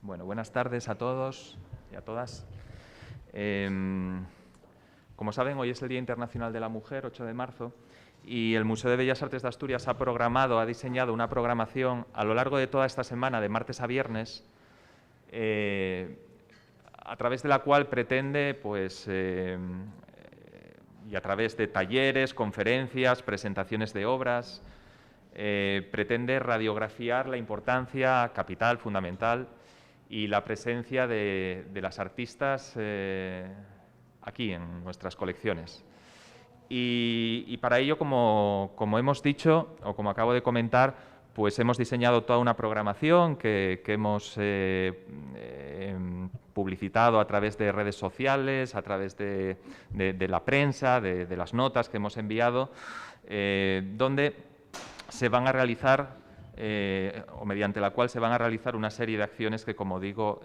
Bueno, buenas tardes a todos y a todas. Como saben, hoy es el Día Internacional de la Mujer, 8 de marzo, y el Museo de Bellas Artes de Asturias ha diseñado una programación a lo largo de toda esta semana, de martes a viernes, a través de la cual pretende, y a través de talleres, conferencias, presentaciones de obras, pretende radiografiar la importancia capital, fundamental, y la presencia de las artistas aquí en nuestras colecciones. Y para ello, como hemos dicho, o como acabo de comentar, pues hemos diseñado toda una programación que hemos publicitado a través de redes sociales, a través de la prensa, de las notas que hemos enviado, donde se van a realizar, o mediante la cual se van a realizar una serie de acciones que, como digo,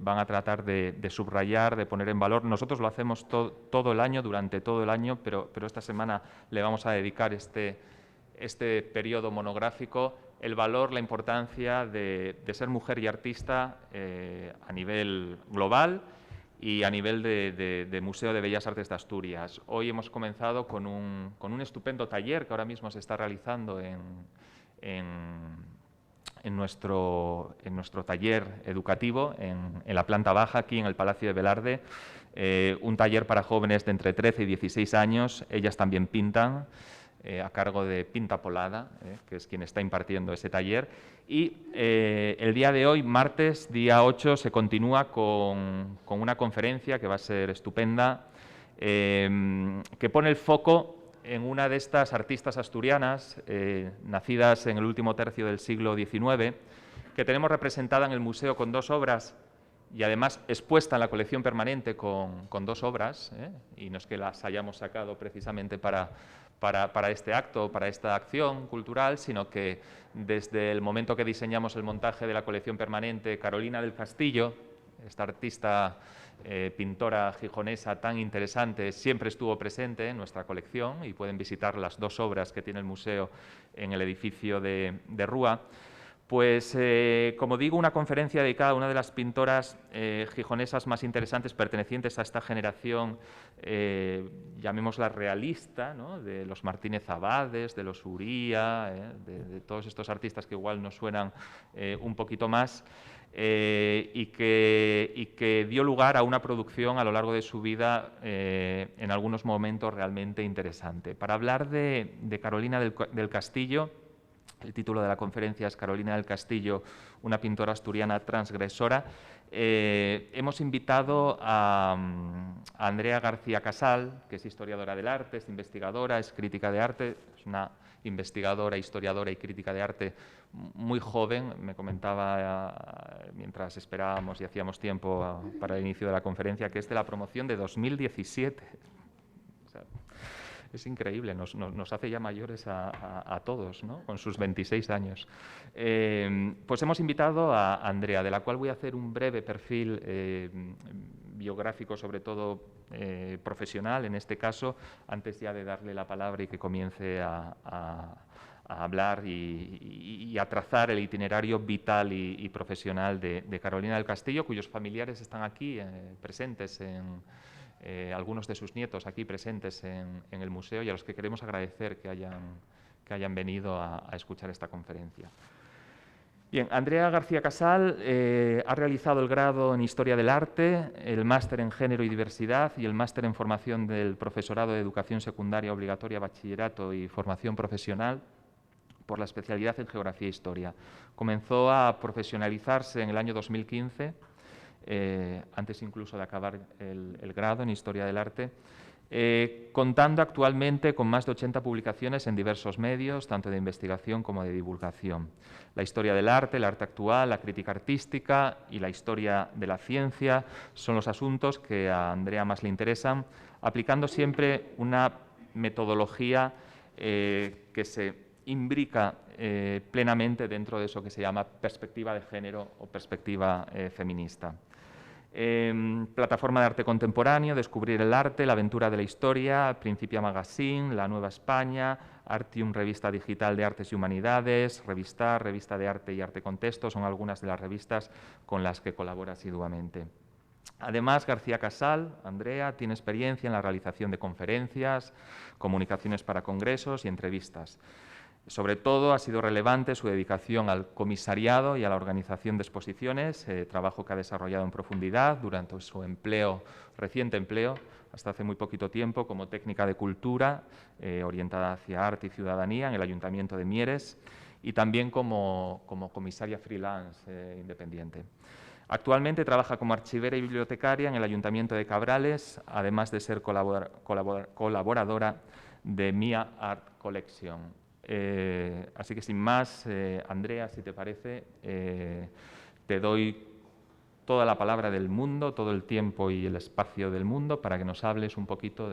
van a tratar de subrayar, de poner en valor. Nosotros lo hacemos todo el año, durante todo el año, pero esta semana le vamos a dedicar este periodo monográfico, el valor, la importancia de ser mujer y artista a nivel global y a nivel de Museo de Bellas Artes de Asturias. Hoy hemos comenzado con un estupendo taller que ahora mismo se está realizando en nuestro taller educativo en la planta baja, aquí en el Palacio de Velarde, un taller para jóvenes de entre 13 y 16 años. Ellas también pintan, a cargo de Pinta Polada, que es quien está impartiendo ese taller. Y el día de hoy, martes, día 8, se continúa con una conferencia que va a ser estupenda, que pone el foco en una de estas artistas asturianas, nacidas en el último tercio del siglo XIX, que tenemos representada en el museo con 2 obras y además expuesta en la colección permanente con 2 obras, y no es que las hayamos sacado precisamente para este acto, para esta acción cultural, sino que desde el momento que diseñamos el montaje de la colección permanente, Carolina del Castillo, esta artista pintora gijonesa tan interesante, siempre estuvo presente en nuestra colección, y pueden visitar las 2 obras que tiene el museo en el edificio de Rúa. Pues, como digo, una conferencia dedicada a una de las pintoras gijonesas más interesantes pertenecientes a esta generación, llamémosla realista, ¿no?, de los Martínez Abades, de los Uría, de todos estos artistas que igual nos suenan un poquito más, y que dio lugar a una producción a lo largo de su vida, en algunos momentos realmente interesante. Para hablar de Carolina del Castillo, el título de la conferencia es Carolina del Castillo, una pintora asturiana transgresora. Hemos invitado a Andrea García Casal, que es historiadora del arte, es investigadora, es crítica de arte, es una investigadora, historiadora y crítica de arte muy joven. Me comentaba, mientras esperábamos y hacíamos tiempo para el inicio de la conferencia, que es de la promoción de 2017. O sea, es increíble, nos hace ya mayores a todos, ¿no?, con sus 26 años. Pues hemos invitado a Andrea, de la cual voy a hacer un breve perfil biográfico, sobre todo profesional, en este caso, antes ya de darle la palabra y que comience a hablar y a trazar el itinerario vital y profesional de Carolina del Castillo, cuyos familiares están aquí presentes, algunos de sus nietos aquí presentes en el museo, y a los que queremos agradecer que hayan venido a escuchar esta conferencia. Bien, Andrea García Casal ha realizado el grado en Historia del Arte, el máster en Género y Diversidad y el máster en Formación del Profesorado de Educación Secundaria Obligatoria, Bachillerato y Formación Profesional por la especialidad en Geografía e Historia. Comenzó a profesionalizarse en el año 2015, antes incluso de acabar el grado en Historia del Arte, contando actualmente con más de 80 publicaciones en diversos medios, tanto de investigación como de divulgación. La historia del arte, el arte actual, la crítica artística y la historia de la ciencia son los asuntos que a Andrea más le interesan, aplicando siempre una metodología que se imbrica plenamente dentro de eso que se llama perspectiva de género o perspectiva feminista. Plataforma de arte contemporáneo, Descubrir el arte, La aventura de la historia, Principia Magazine, La Nueva España, Artium, revista digital de artes y humanidades, Revistar, revista de arte y arte contexto, son algunas de las revistas con las que colabora asiduamente. Además, García Casal, Andrea, tiene experiencia en la realización de conferencias, comunicaciones para congresos y entrevistas. Sobre todo ha sido relevante su dedicación al comisariado y a la organización de exposiciones, trabajo que ha desarrollado en profundidad durante su reciente empleo, hasta hace muy poquito tiempo, como técnica de cultura orientada hacia arte y ciudadanía en el Ayuntamiento de Mieres y también como comisaria freelance independiente. Actualmente trabaja como archivera y bibliotecaria en el Ayuntamiento de Cabrales, además de ser colaboradora de Mia Art Collection. Así que sin más, Andrea, si te parece, te doy toda la palabra del mundo, todo el tiempo y el espacio del mundo para que nos hables un poquito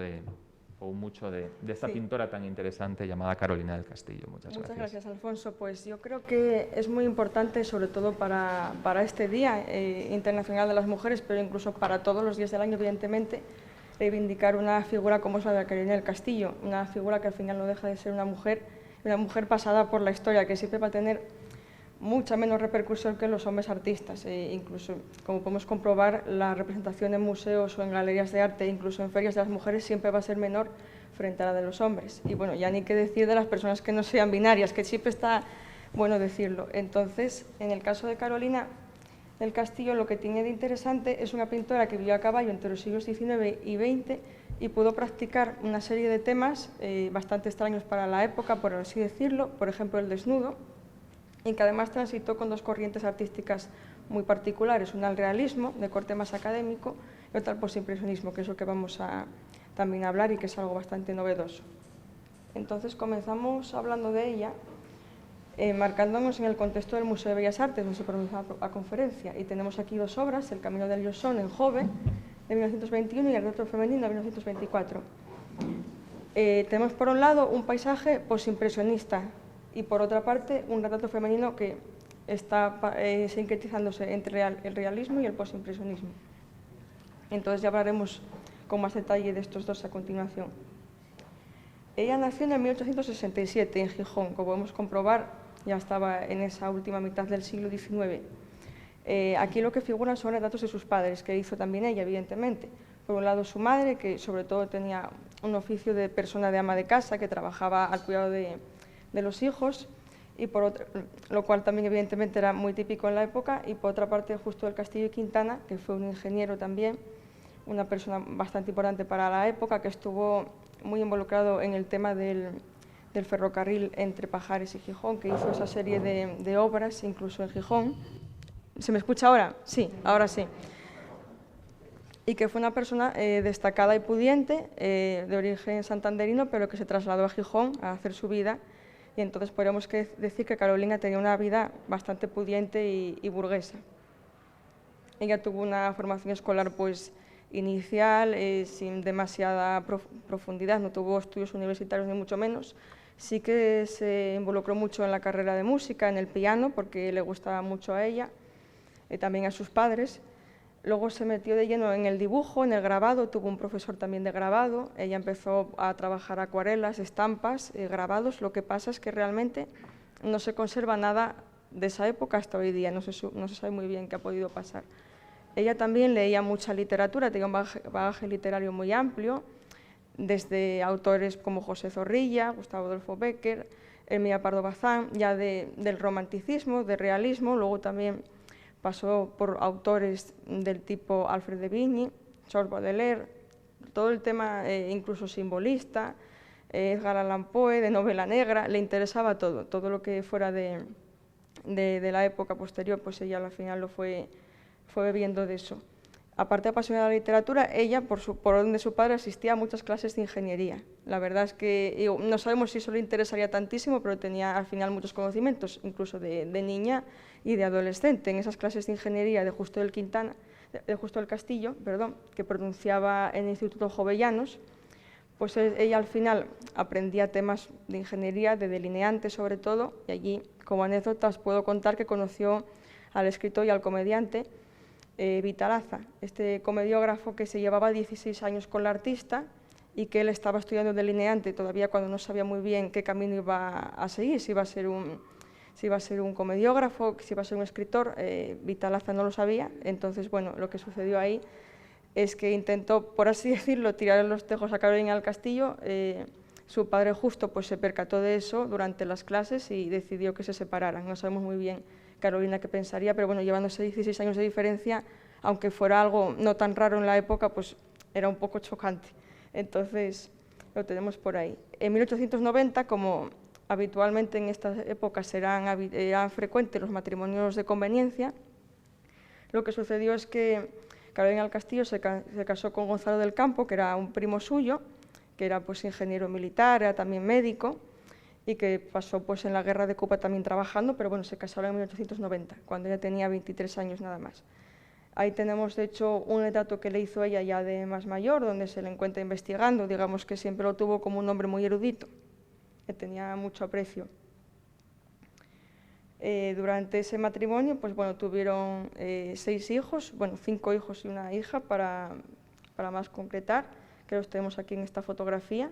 o mucho de esta pintora tan interesante llamada Carolina del Castillo. Muchas gracias, Alfonso. Pues yo creo que es muy importante, sobre todo para este Día Internacional de las Mujeres, pero incluso para todos los días del año, evidentemente, reivindicar una figura como es la de Carolina del Castillo, una figura que al final no deja de ser una mujer pasada por la historia, que siempre va a tener mucha menos repercusión que los hombres artistas. Incluso, como podemos comprobar, la representación en museos o en galerías de arte, incluso en ferias de las mujeres, siempre va a ser menor frente a la de los hombres. Y bueno, ya ni qué decir de las personas que no sean binarias, que siempre está bueno decirlo. Entonces, en el caso de Carolina del Castillo, lo que tiene de interesante es una pintora que vivió a caballo entre los siglos XIX y XX y pudo practicar una serie de temas bastante extraños para la época, por así decirlo, por ejemplo el desnudo, y que además transitó con dos corrientes artísticas muy particulares, una al realismo, de corte más académico, y otra al postimpresionismo, que es lo que vamos a también hablar y que es algo bastante novedoso. Entonces comenzamos hablando de ella, marcándonos en el contexto del Museo de Bellas Artes, donde se pronunció la conferencia, y tenemos aquí dos obras, El camino del Llosón en Jove, de 1921, y El retrato femenino, de 1924. Tenemos por un lado un paisaje posimpresionista y por otra parte un retrato femenino que está sincretizándose entre el realismo y el posimpresionismo. Entonces ya hablaremos con más detalle de estos dos a continuación. Ella nació en 1867 en Gijón, como podemos comprobar, ya estaba en esa última mitad del siglo XIX. Aquí lo que figuran son retratos de sus padres, que hizo también ella, evidentemente. Por un lado su madre, que sobre todo tenía un oficio de persona de ama de casa, que trabajaba al cuidado de los hijos, y por otra, lo cual también evidentemente era muy típico en la época, y por otra parte Justo del Castillo y Quintana, que fue un ingeniero también, una persona bastante importante para la época, que estuvo muy involucrado en el tema del ferrocarril entre Pajares y Gijón, que hizo esa serie de obras, incluso en Gijón. ¿Se me escucha ahora? Sí, ahora sí. Y que fue una persona destacada y pudiente, de origen santanderino, pero que se trasladó a Gijón a hacer su vida. Y entonces podríamos decir que Carolina tenía una vida bastante pudiente y burguesa. Ella tuvo una formación escolar pues inicial, sin demasiada profundidad, no tuvo estudios universitarios ni mucho menos. Sí que se involucró mucho en la carrera de música, en el piano, porque le gustaba mucho a ella, también a sus padres. Luego se metió de lleno en el dibujo, en el grabado, tuvo un profesor también de grabado. Ella empezó a trabajar acuarelas, estampas, grabados. Lo que pasa es que realmente no se conserva nada de esa época hasta hoy día, no se sabe muy bien qué ha podido pasar. Ella también leía mucha literatura, tenía un bagaje literario muy amplio, desde autores como José Zorrilla, Gustavo Adolfo Bécquer, Emilia Pardo Bazán, ya del romanticismo, del realismo. Luego también pasó por autores del tipo Alfred de Vigny, Georges Baudelaire, todo el tema incluso simbolista, Edgar Allan Poe, de novela negra. Le interesaba todo lo que fuera de la época posterior, pues ella al final lo fue bebiendo de eso. Aparte de apasionada de la literatura, ella, por orden de su padre, asistía a muchas clases de ingeniería. La verdad es que no sabemos si eso le interesaría tantísimo, pero tenía al final muchos conocimientos, incluso de niña y de adolescente. En esas clases de ingeniería de Justo del Castillo, que pronunciaba en el Instituto Jovellanos, pues ella al final aprendía temas de ingeniería, de delineante sobre todo, y allí, como anécdotas, puedo contar que conoció al escritor y al comediante Vitalaza, este comediógrafo que se llevaba 16 años con la artista y que él estaba estudiando delineante todavía cuando no sabía muy bien qué camino iba a seguir, si iba a ser un comediógrafo, si iba a ser un escritor. Vitalaza no lo sabía, entonces, bueno, lo que sucedió ahí es que intentó, por así decirlo, tirar los tejos a Carolina del Castillo. Su padre justo pues se percató de eso durante las clases y decidió que se separaran. No sabemos muy bien Carolina qué pensaría, pero bueno, llevándose 16 años de diferencia, aunque fuera algo no tan raro en la época, pues era un poco chocante. Entonces, lo tenemos por ahí. En 1890, como habitualmente en estas épocas eran frecuentes los matrimonios de conveniencia, lo que sucedió es que Carolina del Castillo se casó con Gonzalo del Campo, que era un primo suyo, que era pues ingeniero militar, era también médico, y que pasó pues en la guerra de Cuba también trabajando, pero bueno, se casaron en 1890, cuando ella tenía 23 años nada más. Ahí tenemos, de hecho, un retrato que le hizo ella ya de más mayor, donde se le encuentra investigando. Digamos que siempre lo tuvo como un hombre muy erudito, que tenía mucho aprecio. Durante ese matrimonio, pues bueno, tuvieron 6 hijos, bueno, 5 hijos y una hija, para más concretar, que los tenemos aquí en esta fotografía.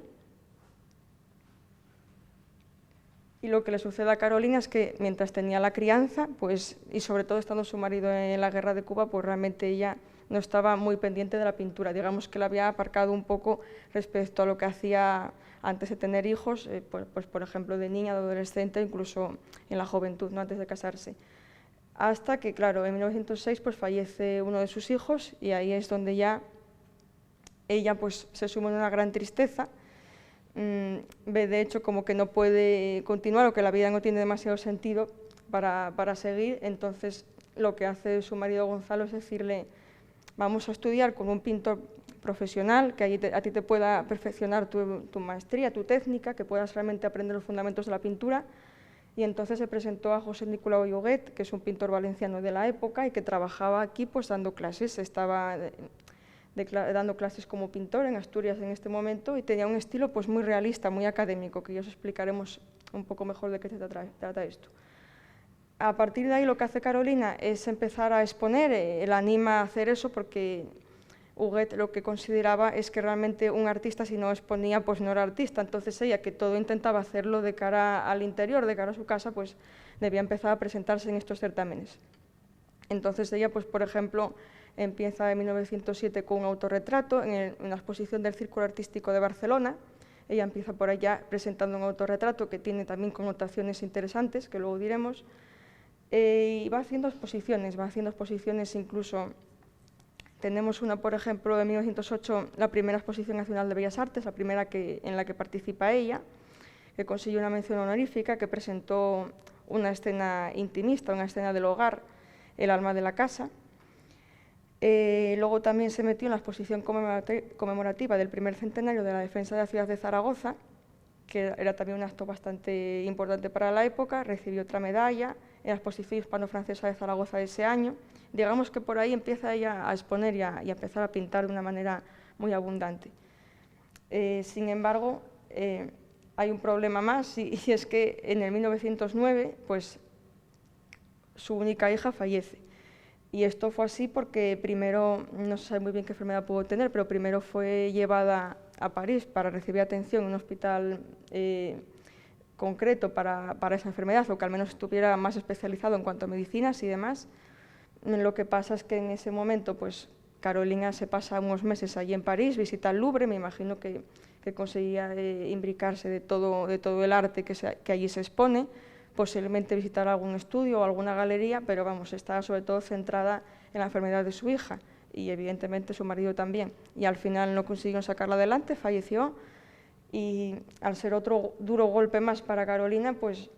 Y lo que le sucede a Carolina es que mientras tenía la crianza, pues, y sobre todo estando su marido en la guerra de Cuba, pues realmente ella no estaba muy pendiente de la pintura. Digamos que la había aparcado un poco respecto a lo que hacía antes de tener hijos, pues por ejemplo de niña, de adolescente, incluso en la juventud, ¿no? Antes de casarse. Hasta que, claro, en 1906 pues fallece uno de sus hijos y ahí es donde ya ella pues se suma en una gran tristeza. Ve de hecho como que no puede continuar o que la vida no tiene demasiado sentido para seguir. Entonces lo que hace su marido Gonzalo es decirle: vamos a estudiar con un pintor profesional que a ti te pueda perfeccionar tu maestría, tu técnica, que puedas realmente aprender los fundamentos de la pintura. Y entonces se presentó a José Nicolau Lloguet, que es un pintor valenciano de la época y que trabajaba aquí pues dando clases. Estaba dando clases como pintor en Asturias en este momento y tenía un estilo pues muy realista, muy académico, que ya os explicaremos un poco mejor de qué se trata esto. A partir de ahí lo que hace Carolina es empezar a exponer, él anima a hacer eso porque Huguet lo que consideraba es que realmente un artista si no exponía pues no era artista. Entonces ella, que todo intentaba hacerlo de cara al interior, de cara a su casa, pues debía empezar a presentarse en estos certámenes. Entonces ella, pues por ejemplo, empieza en 1907 con un autorretrato en una exposición del Círculo Artístico de Barcelona. Ella empieza por allá presentando un autorretrato que tiene también connotaciones interesantes, que luego diremos, y va haciendo exposiciones incluso. Tenemos una, por ejemplo, en 1908, la primera Exposición Nacional de Bellas Artes, la primera en la que participa ella, que consiguió una mención honorífica, que presentó una escena intimista, una escena del hogar, El alma de la casa. Luego también se metió en la exposición conmemorativa del primer centenario de la defensa de la ciudad de Zaragoza, que era también un acto bastante importante para la época. Recibió otra medalla en la exposición hispano-francesa de Zaragoza de ese año. Digamos que por ahí empieza ella a exponer y a empezar a pintar de una manera muy abundante. Sin embargo, hay un problema más y es que en el 1909 pues, su única hija fallece. Y esto fue así porque primero, no se sabe muy bien qué enfermedad pudo tener, pero primero fue llevada a París para recibir atención en un hospital concreto para esa enfermedad, o que al menos estuviera más especializado en cuanto a medicinas y demás. Lo que pasa es que en ese momento, pues Carolina se pasa unos meses allí en París, visita el Louvre, me imagino que conseguía imbricarse de todo el arte que allí se expone, posiblemente visitar algún estudio o alguna galería, pero vamos, estaba sobre todo centrada en la enfermedad de su hija y evidentemente su marido también. Y al final no consiguieron sacarla adelante, falleció, y al ser otro duro golpe más para Carolina, pues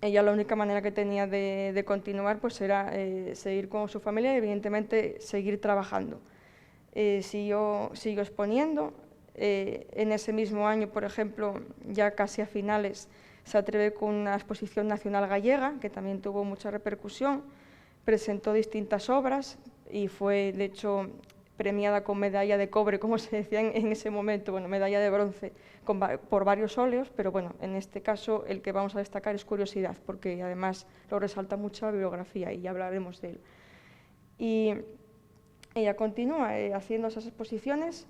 ella la única manera que tenía de continuar pues era seguir con su familia y evidentemente seguir trabajando. Siguió exponiendo. En ese mismo año, por ejemplo, ya casi a finales, se atreve con una exposición nacional gallega, que también tuvo mucha repercusión. Presentó distintas obras y fue, de hecho, premiada con medalla de cobre, como se decía en ese momento, bueno, medalla de bronce, por varios óleos, pero bueno, en este caso el que vamos a destacar es Curiosidad, porque además lo resalta mucho la bibliografía y ya hablaremos de él. Y ella continúa haciendo esas exposiciones,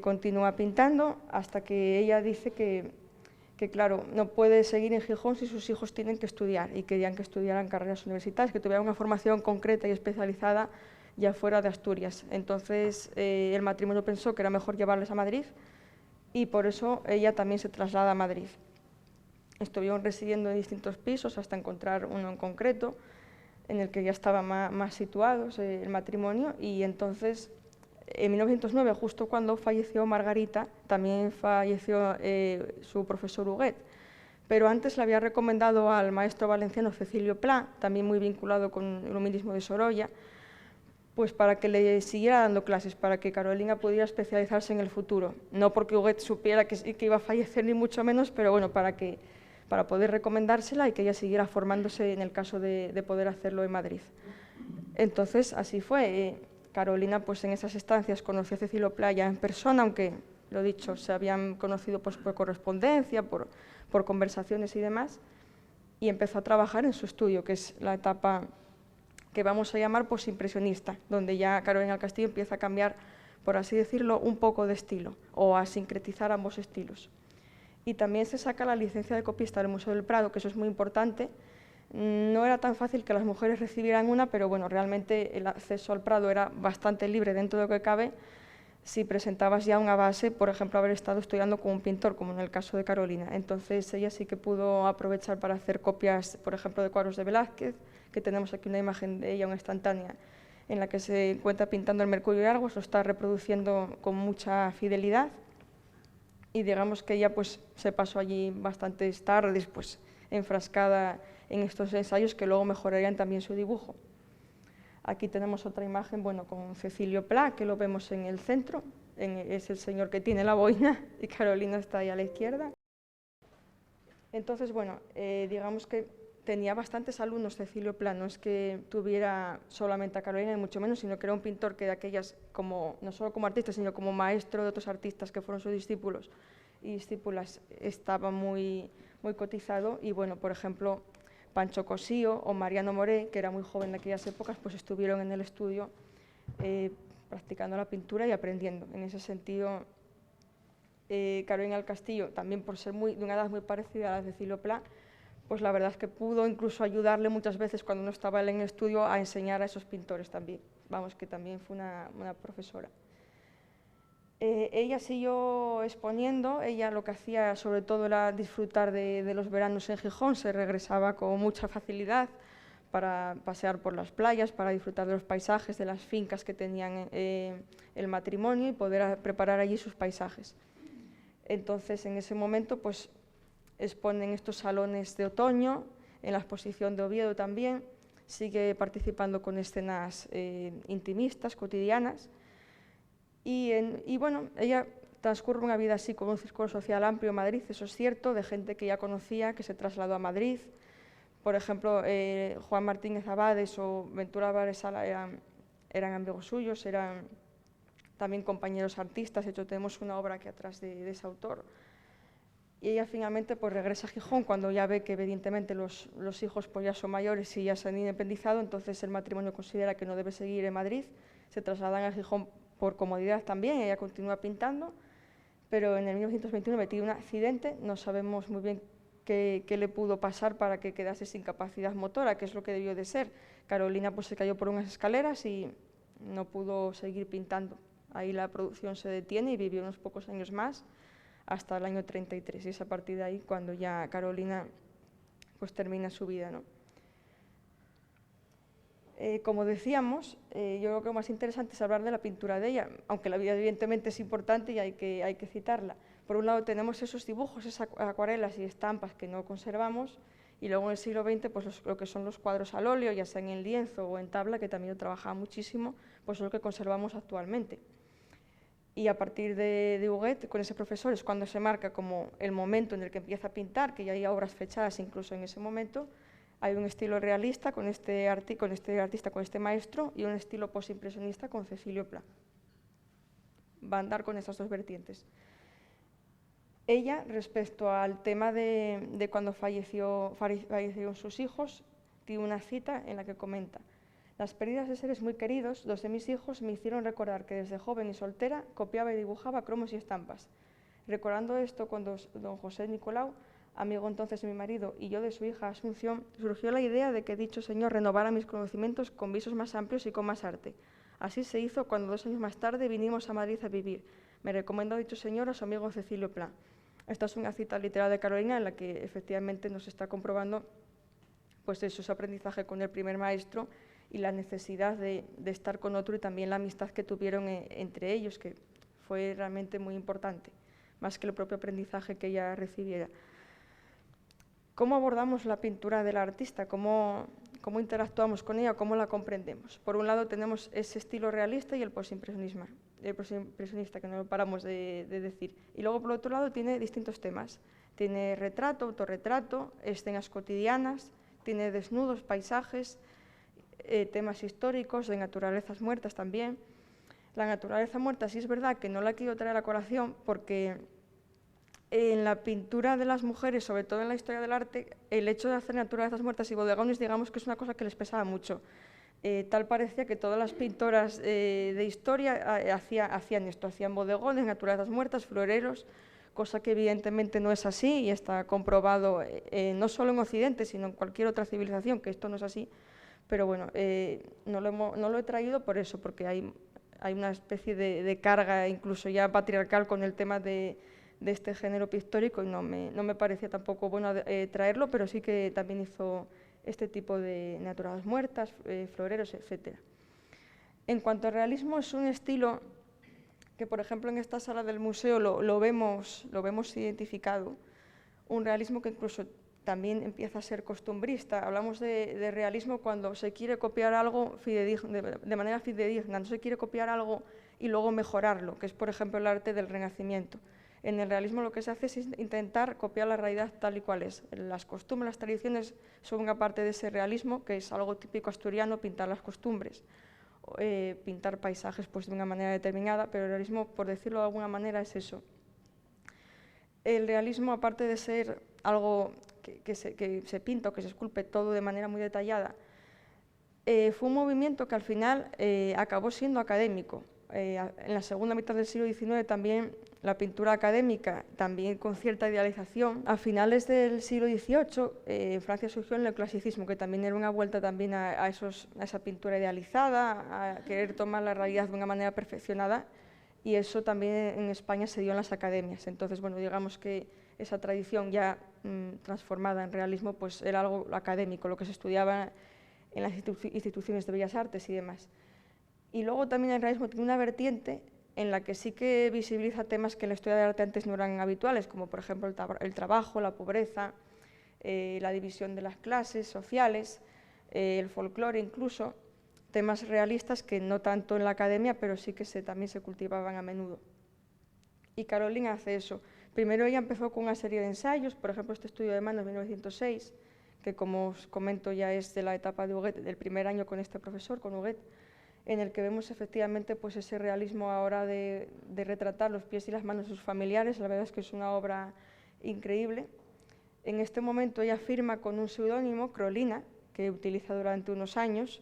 continúa pintando, hasta que ella dice que, claro, no puede seguir en Gijón si sus hijos tienen que estudiar, y querían que estudiaran carreras universitarias, que tuvieran una formación concreta y especializada ya fuera de Asturias. Entonces el matrimonio pensó que era mejor llevarles a Madrid, y por eso ella también se traslada a Madrid. Estuvieron residiendo en distintos pisos hasta encontrar uno en concreto, en el que ya estaba más situados el matrimonio, y entonces en 1909, justo cuando falleció Margarita, también falleció su profesor Huguet, pero antes le había recomendado al maestro valenciano Cecilio Pla, también muy vinculado con el humanismo de Sorolla, pues para que le siguiera dando clases, para que Carolina pudiera especializarse en el futuro. No porque Huguet supiera que iba a fallecer, ni mucho menos, pero bueno, para poder recomendársela y que ella siguiera formándose en el caso de poder hacerlo en Madrid. Entonces, así fue. Carolina, pues en esas estancias conoció a Cecilio Pla en persona, aunque, lo dicho, se habían conocido pues, por correspondencia, por conversaciones y demás, y empezó a trabajar en su estudio, que es la etapa que vamos a llamar posimpresionista, donde ya Carolina del Castillo empieza a cambiar, por así decirlo, un poco de estilo, o a sincretizar ambos estilos. Y también se saca la licencia de copista del Museo del Prado, que eso es muy importante. No era tan fácil que las mujeres recibieran una, pero bueno, realmente el acceso al Prado era bastante libre dentro de lo que cabe si presentabas ya una base, por ejemplo, haber estado estudiando con un pintor, como en el caso de Carolina. Entonces ella sí que pudo aprovechar para hacer copias, por ejemplo, de cuadros de Velázquez, que tenemos aquí una imagen de ella, una instantánea, en la que se encuentra pintando el Mercurio de Argos, lo está reproduciendo con mucha fidelidad. Y digamos que ella pues, se pasó allí bastantes tardes pues, enfrascada en estos ensayos que luego mejorarían también su dibujo. Aquí tenemos otra imagen bueno, con Cecilio Pla, que lo vemos en el centro, es el señor que tiene la boina, y Carolina está ahí a la izquierda. Entonces, bueno, digamos que tenía bastantes alumnos Cecilio Pla, no es que tuviera solamente a Carolina, ni mucho menos, sino que era un pintor que de aquellas, no solo como artista, sino como maestro de otros artistas que fueron sus discípulos y discípulas, estaba muy cotizado. Y bueno, por ejemplo, Pancho Cosío o Mariano Moré, que era muy joven de aquellas épocas, pues estuvieron en el estudio practicando la pintura y aprendiendo. En ese sentido, Carolina del Castillo, también por ser de una edad muy parecida a la de Cecilio Pla, pues la verdad es que pudo incluso ayudarle muchas veces cuando no estaba él en el estudio a enseñar a esos pintores también. Vamos, que también fue una profesora. Ella siguió exponiendo, ella lo que hacía sobre todo era disfrutar de los veranos en Gijón, se regresaba con mucha facilidad para pasear por las playas, para disfrutar de los paisajes, de las fincas que tenían el matrimonio y poder preparar allí sus paisajes. Entonces, en ese momento, pues expone en estos salones de otoño, en la exposición de Oviedo también, sigue participando con escenas intimistas, cotidianas, y bueno, ella transcurre una vida así con un círculo social amplio en Madrid, eso es cierto, de gente que ya conocía, que se trasladó a Madrid. Por ejemplo, Juan Martínez Abades o Ventura Álvarez Sala eran amigos suyos, eran también compañeros artistas. De hecho, tenemos una obra aquí atrás de ese autor. Y ella finalmente pues, regresa a Gijón cuando ya ve que evidentemente los hijos pues, ya son mayores y ya se han independizado, entonces el matrimonio considera que no debe seguir en Madrid, se trasladan a Gijón por comodidad también, ella continúa pintando, pero en el 1929 tiene un accidente, no sabemos muy bien qué le pudo pasar para que quedase sin capacidad motora, que es lo que debió de ser. Carolina pues, se cayó por unas escaleras y no pudo seguir pintando. Ahí la producción se detiene y vivió unos pocos años más, hasta el año 33, y es a partir de ahí cuando ya Carolina pues, termina su vida, ¿no? Como decíamos, yo creo que lo más interesante es hablar de la pintura de ella, aunque la vida evidentemente es importante y hay que citarla. Por un lado tenemos esos dibujos, esas acuarelas y estampas que no conservamos, y luego en el siglo XX pues lo que son los cuadros al óleo, ya sea en el lienzo o en tabla, que también lo trabajaba muchísimo, pues es lo que conservamos actualmente. Y a partir de Huguet, con ese profesor, es cuando se marca como el momento en el que empieza a pintar, que ya hay obras fechadas incluso en ese momento. Hay un estilo realista con este artista, con este maestro, y un estilo posimpresionista con Cecilio Pla. Va a andar con esas dos vertientes. Ella, respecto al tema de cuando fallecieron sus hijos, tiene una cita en la que comenta: Las pérdidas de seres muy queridos, dos de mis hijos, me hicieron recordar que desde joven y soltera copiaba y dibujaba cromos y estampas. Recordando esto, cuando don José Nicolau, amigo entonces de mi marido, y yo de su hija Asunción, surgió la idea de que dicho señor renovara mis conocimientos con visos más amplios y con más arte. Así se hizo cuando 2 años más tarde vinimos a Madrid a vivir. Me recomendó dicho señor a su amigo Cecilio Pla. Esta es una cita literal de Carolina en la que efectivamente nos está comprobando pues eso, ese aprendizaje con el primer maestro y la necesidad de estar con otro y también la amistad que tuvieron entre ellos, que fue realmente muy importante, más que el propio aprendizaje que ella recibiera. ¿Cómo abordamos la pintura del artista? ¿Cómo interactuamos con ella? ¿Cómo la comprendemos? Por un lado tenemos ese estilo realista y el postimpresionista, que no lo paramos de decir. Y luego, por otro lado, tiene distintos temas. Tiene retrato, autorretrato, escenas cotidianas, tiene desnudos, paisajes, temas históricos, de naturalezas muertas también. La naturaleza muerta sí es verdad que no la quiero traer a colación porque en la pintura de las mujeres, sobre todo en la historia del arte, el hecho de hacer naturalezas muertas y bodegones, digamos que es una cosa que les pesaba mucho. Tal parecía que todas las pintoras de historia hacían esto, hacían bodegones, naturalezas muertas, floreros, cosa que evidentemente no es así y está comprobado no solo en Occidente, sino en cualquier otra civilización, que esto no es así. Pero bueno, no lo he traído por eso, porque hay una especie de carga incluso ya patriarcal con el tema de este género pictórico y no me parecía tampoco bueno traerlo, pero sí que también hizo este tipo de naturales muertas, floreros, etc. En cuanto al realismo, es un estilo que, por ejemplo, en esta sala del museo lo vemos identificado, un realismo que incluso también empieza a ser costumbrista. Hablamos de realismo cuando se quiere copiar algo de manera fidedigna, no se quiere copiar algo y luego mejorarlo, que es, por ejemplo, el arte del Renacimiento. En el realismo lo que se hace es intentar copiar la realidad tal y cual es. Las costumbres, las tradiciones son una parte de ese realismo, que es algo típico asturiano, pintar las costumbres, pintar paisajes pues, de una manera determinada, pero el realismo, por decirlo de alguna manera, es eso. El realismo, aparte de ser algo que se pinta o que se esculpe todo de manera muy detallada, fue un movimiento que al final acabó siendo académico. En la segunda mitad del siglo XIX también la pintura académica, también con cierta idealización. A finales del siglo XVIII en Francia surgió el neoclasicismo, que también era una vuelta también a esa pintura idealizada, a querer tomar la realidad de una manera perfeccionada, y eso también en España se dio en las academias. Entonces, bueno, digamos que esa tradición ya transformada en realismo pues era algo académico, lo que se estudiaba en las instituciones de bellas artes y demás. Y luego también el realismo tiene una vertiente en la que sí que visibiliza temas que en la historia del arte antes no eran habituales, como por ejemplo el trabajo, la pobreza, la división de las clases sociales, el folclore incluso, temas realistas que no tanto en la academia, pero sí que también se cultivaban a menudo. Y Carolina hace eso. Primero ella empezó con una serie de ensayos, por ejemplo este estudio de manos de 1906, que como os comento ya es de la etapa de Huguet, del primer año con este profesor, con Huguet, en el que vemos efectivamente pues, ese realismo ahora de retratar los pies y las manos de sus familiares. La verdad es que es una obra increíble. En este momento ella firma con un seudónimo, Crolina, que utiliza durante unos años.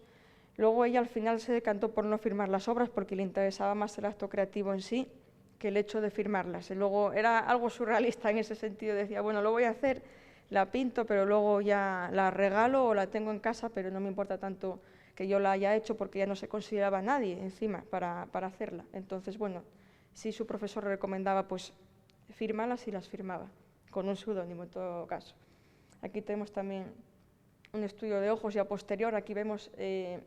Luego ella al final se decantó por no firmar las obras porque le interesaba más el acto creativo en sí que el hecho de firmarlas. Y luego era algo surrealista en ese sentido, decía, bueno, lo voy a hacer, la pinto, pero luego ya la regalo o la tengo en casa, pero no me importa tanto que yo la haya hecho porque ya no se consideraba nadie encima para hacerla. Entonces, bueno, si su profesor le recomendaba, pues fírmalas y las firmaba, con un seudónimo en todo caso. Aquí tenemos también un estudio de ojos y a posterior, aquí vemos en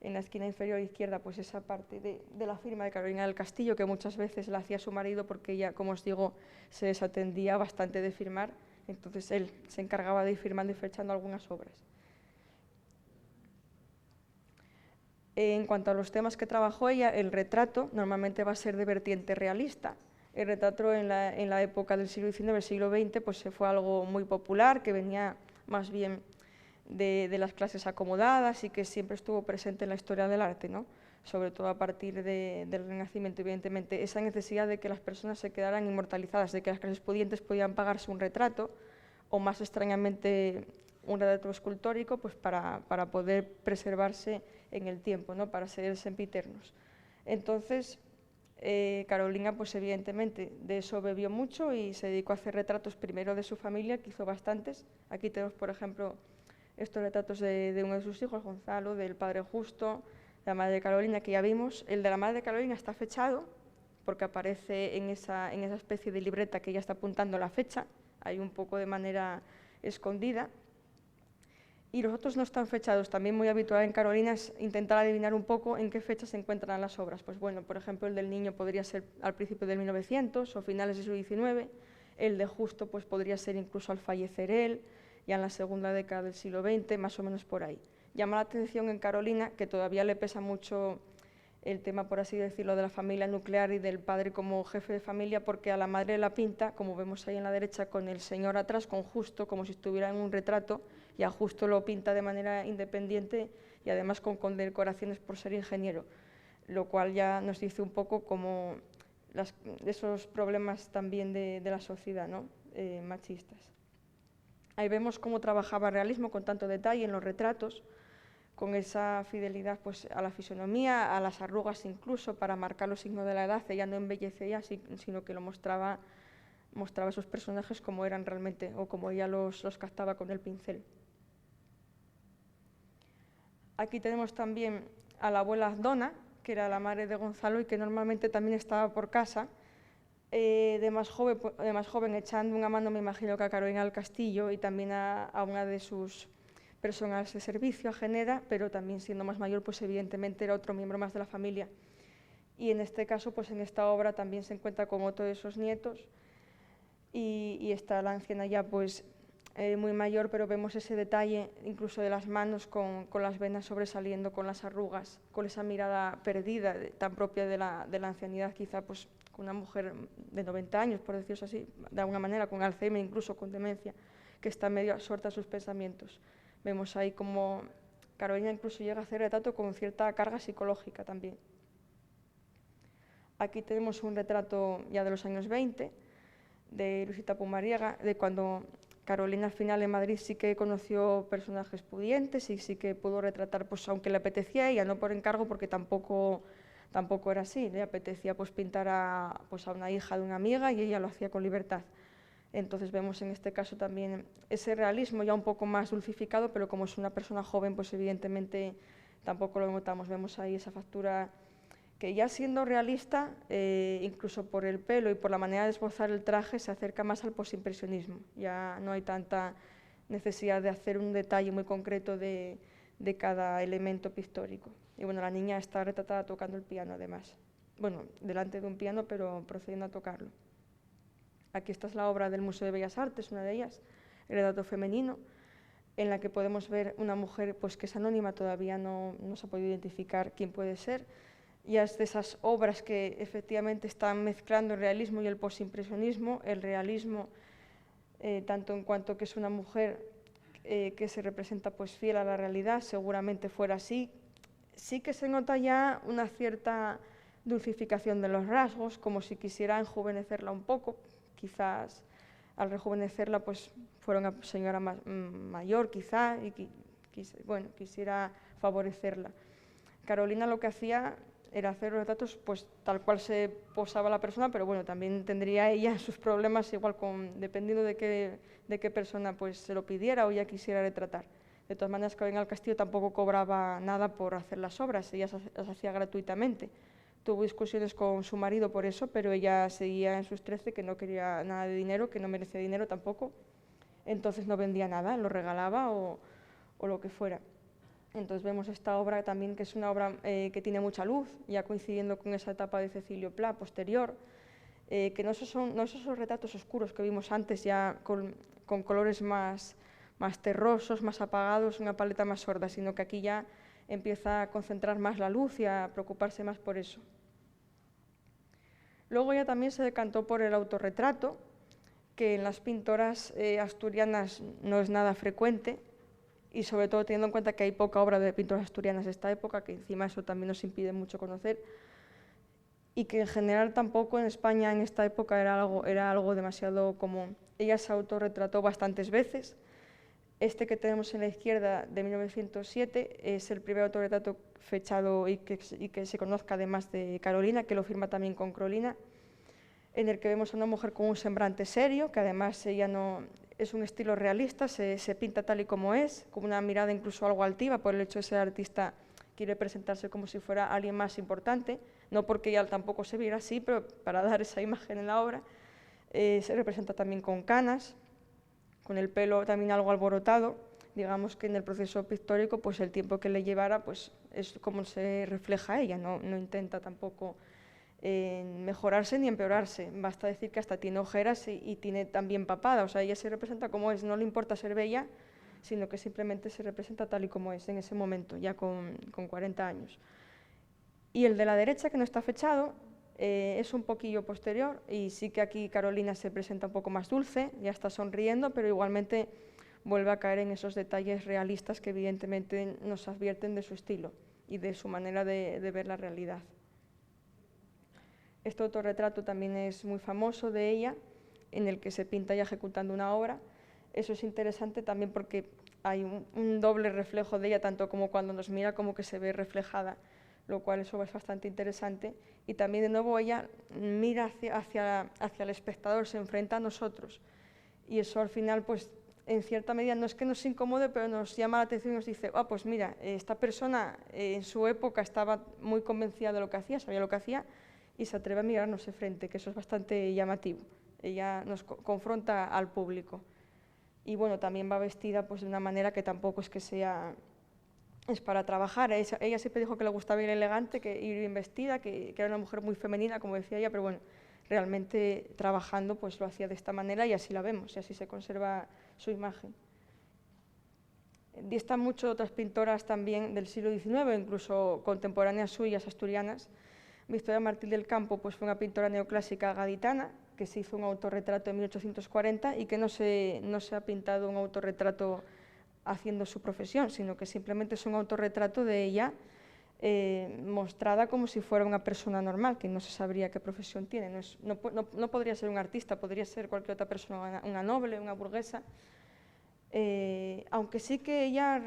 la esquina inferior izquierda pues esa parte de la firma de Carolina del Castillo, que muchas veces la hacía su marido porque ella, como os digo, se desatendía bastante de firmar, entonces él se encargaba de ir firmando y fechando algunas obras. En cuanto a los temas que trabajó ella, el retrato normalmente va a ser de vertiente realista. El retrato en la época del siglo XIX, el siglo XX, pues fue algo muy popular, que venía más bien de las clases acomodadas y que siempre estuvo presente en la historia del arte, ¿no? Sobre todo a partir del Renacimiento, evidentemente. Esa necesidad de que las personas se quedaran inmortalizadas, de que las clases pudientes podían pagarse un retrato, o más extrañamente un retrato escultórico, pues para poder preservarse en el tiempo, ¿no? Para ser sempiternos. Entonces, Carolina, pues evidentemente, de eso bebió mucho y se dedicó a hacer retratos primero de su familia, que hizo bastantes. Aquí tenemos, por ejemplo, estos retratos de uno de sus hijos, Gonzalo, del padre Justo, de la madre de Carolina, que ya vimos. El de la madre de Carolina está fechado, porque aparece en esa especie de libreta que ella está apuntando la fecha, hay un poco de manera escondida. Y los otros no están fechados. También muy habitual en Carolina es intentar adivinar un poco en qué fecha se encuentran las obras. Pues bueno, por ejemplo, el del niño podría ser al principio del 1900 o finales del siglo XIX, el de Justo pues podría ser incluso al fallecer él, ya en la segunda década del siglo XX, más o menos por ahí. Llama la atención en Carolina que todavía le pesa mucho el tema, por así decirlo, de la familia nuclear y del padre como jefe de familia, porque a la madre la pinta, como vemos ahí en la derecha, con el señor atrás, con Justo, como si estuviera en un retrato, y a Justo lo pinta de manera independiente y además con condecoraciones por ser ingeniero, lo cual ya nos dice un poco como esos problemas también de la sociedad, ¿no? Machistas. Ahí vemos cómo trabajaba el realismo con tanto detalle en los retratos, con esa fidelidad pues, a la fisonomía, a las arrugas incluso, para marcar los signos de la edad. Ella no embellecía, sino que lo mostraba a sus personajes como eran realmente, o como ella los captaba con el pincel. Aquí tenemos también a la abuela Azdona, que era la madre de Gonzalo y que normalmente también estaba por casa, de más joven, echando una mano, me imagino que a Carolina del Castillo y también a una de sus personales de servicio, a Genera, pero también siendo más mayor, pues evidentemente era otro miembro más de la familia. Y en este caso, pues en esta obra también se encuentra con otro de esos nietos y está la anciana ya pues muy mayor, pero vemos ese detalle incluso de las manos con las venas sobresaliendo, con las arrugas, con esa mirada perdida tan propia de la ancianidad, quizá pues con una mujer de 90 años, por decirlo así, de alguna manera, con Alzheimer, incluso con demencia, que está medio absorta en sus pensamientos. Vemos ahí como Carolina incluso llega a hacer retrato con cierta carga psicológica también. Aquí tenemos un retrato ya de los años 20, de Luisita Pumariega, de cuando Carolina al final en Madrid sí que conoció personajes pudientes y sí que pudo retratar, pues aunque le apetecía ella, no por encargo, porque tampoco era así, le apetecía pues pintar a una hija de una amiga y ella lo hacía con libertad. Entonces vemos en este caso también ese realismo ya un poco más dulcificado, pero como es una persona joven, pues evidentemente tampoco lo notamos. Vemos ahí esa factura que ya siendo realista, incluso por el pelo y por la manera de esbozar el traje, se acerca más al posimpresionismo. Ya no hay tanta necesidad de hacer un detalle muy concreto de cada elemento pictórico. Y bueno, la niña está retratada tocando el piano además. Bueno, delante de un piano, pero procediendo a tocarlo. Aquí esta es la obra del Museo de Bellas Artes, una de ellas, el retrato femenino, en la que podemos ver una mujer pues, que es anónima, todavía no se ha podido identificar quién puede ser. Y es de esas obras que efectivamente están mezclando el realismo y el posimpresionismo, el realismo tanto en cuanto que es una mujer que se representa pues, fiel a la realidad, seguramente fuera así. Sí que se nota ya una cierta dulcificación de los rasgos, como si quisiera enjuvenecerla un poco. Quizás al rejuvenecerla pues fuera una señora mayor quizá y quisiera favorecerla. Carolina lo que hacía era hacer los retratos pues tal cual se posaba la persona, pero bueno, también tendría ella sus problemas igual dependiendo de qué persona pues se lo pidiera o ella quisiera retratar. De todas maneras, Carolina del Castillo tampoco cobraba nada por hacer las obras, ella las hacía gratuitamente. Tuvo discusiones con su marido por eso, pero ella seguía en sus 13, que no quería nada de dinero, que no merecía dinero tampoco. Entonces no vendía nada, lo regalaba o lo que fuera. Entonces vemos esta obra también, que es una obra que tiene mucha luz, ya coincidiendo con esa etapa de Cecilio Pla posterior, que no son esos retratos oscuros que vimos antes, ya con colores más terrosos, más apagados, una paleta más sorda, sino que aquí ya empieza a concentrar más la luz y a preocuparse más por eso. Luego ya también se decantó por el autorretrato, que en las pintoras asturianas no es nada frecuente, y sobre todo teniendo en cuenta que hay poca obra de pintoras asturianas de esta época, que encima eso también nos impide mucho conocer, y que en general tampoco en España en esta época era algo demasiado común. Ella se autorretrató bastantes veces, Este que tenemos en la izquierda, de 1907, es el primer autorretrato fechado y que se conozca además de Carolina, que lo firma también con Crolina, en el que vemos a una mujer con un semblante serio, que además ella no es un estilo realista, se pinta tal y como es, con una mirada incluso algo altiva por el hecho de ser artista, quiere presentarse como si fuera alguien más importante, no porque ella tampoco se viera así, pero para dar esa imagen en la obra. Se representa también con canas, con el pelo también algo alborotado. Digamos que en el proceso pictórico, pues el tiempo que le llevara, pues es como se refleja ella, no intenta tampoco mejorarse ni empeorarse. Basta decir que hasta tiene ojeras y tiene también papada, o sea, ella se representa como es, no le importa ser bella, sino que simplemente se representa tal y como es en ese momento, ya con 40 años. Y el de la derecha, que no está fechado, es un poquillo posterior, y sí que aquí Carolina se presenta un poco más dulce, ya está sonriendo, pero igualmente vuelve a caer en esos detalles realistas que evidentemente nos advierten de su estilo y de su manera de ver la realidad. Este autorretrato también es muy famoso de ella, en el que se pinta ya ejecutando una obra. Eso es interesante también porque hay un doble reflejo de ella, tanto como cuando nos mira como que se ve reflejada, lo cual eso es bastante interesante. Y también de nuevo ella mira hacia el espectador, se enfrenta a nosotros. Y eso al final, pues en cierta medida no es que nos incomode, pero nos llama la atención y nos dice, pues mira, esta persona en su época estaba muy convencida de lo que hacía, sabía lo que hacía, y se atreve a mirarnos de frente, que eso es bastante llamativo. Ella nos confronta al público. Y bueno, también va vestida pues de una manera que tampoco es que sea... es para trabajar. Ella siempre dijo que le gustaba ir elegante, que ir bien vestida, que era una mujer muy femenina, como decía ella, pero bueno, realmente trabajando pues lo hacía de esta manera y así la vemos, y así se conserva su imagen. Distan mucho de otras pintoras también del siglo XIX, incluso contemporáneas suyas, asturianas. Victoria Martín del Campo pues, fue una pintora neoclásica gaditana que se hizo un autorretrato en 1840 y que no se ha pintado un autorretrato haciendo su profesión, sino que simplemente es un autorretrato de ella mostrada como si fuera una persona normal, que no se sabría qué profesión tiene. No podría ser un artista, podría ser cualquier otra persona, una noble, una burguesa. Aunque sí que ella,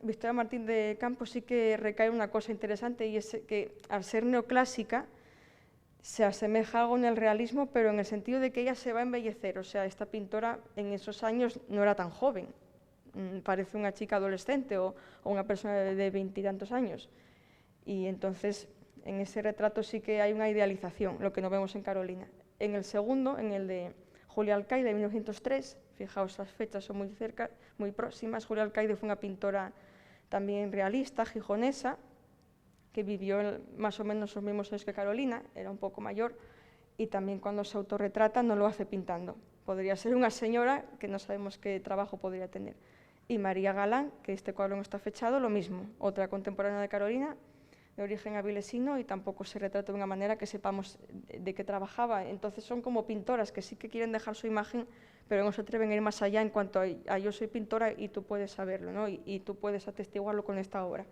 Victoria Martín de Campos, sí que recae una cosa interesante, y es que al ser neoclásica se asemeja algo en el realismo, pero en el sentido de que ella se va a embellecer. O sea, esta pintora en esos años no era tan joven, parece una chica adolescente o una persona de 20 y tantos años. Y entonces en ese retrato sí que hay una idealización, lo que no vemos en Carolina. En el segundo, en el de Julia Alcaide, de 1903, fijaos, las fechas son muy próximas. Julia Alcaide fue una pintora también realista, gijonesa, que vivió más o menos los mismos años que Carolina, era un poco mayor, y también cuando se autorretrata no lo hace pintando. Podría ser una señora que no sabemos qué trabajo podría tener. Y María Galán, que este cuadro no está fechado, lo mismo, otra contemporánea de Carolina, de origen avilesino, y tampoco se retrata de una manera que sepamos de qué trabajaba. Entonces son como pintoras que sí que quieren dejar su imagen, pero no se atreven a ir más allá en cuanto a yo soy pintora y tú puedes saberlo, ¿no? y tú puedes atestiguarlo con esta obra.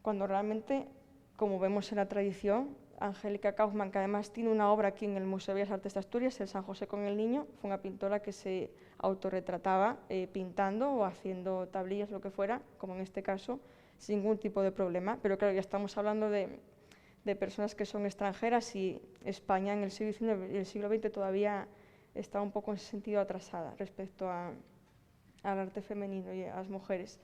Cuando realmente, como vemos en la tradición, Angélica Kauffmann, que además tiene una obra aquí en el Museo de Bellas Artes de Asturias, el San José con el Niño, fue una pintora que se autorretrataba pintando o haciendo tablillas, lo que fuera, como en este caso, sin ningún tipo de problema. Pero claro, ya estamos hablando de personas que son extranjeras, y España en el siglo XIX y el siglo XX todavía está un poco en ese sentido atrasada respecto al arte femenino y a las mujeres.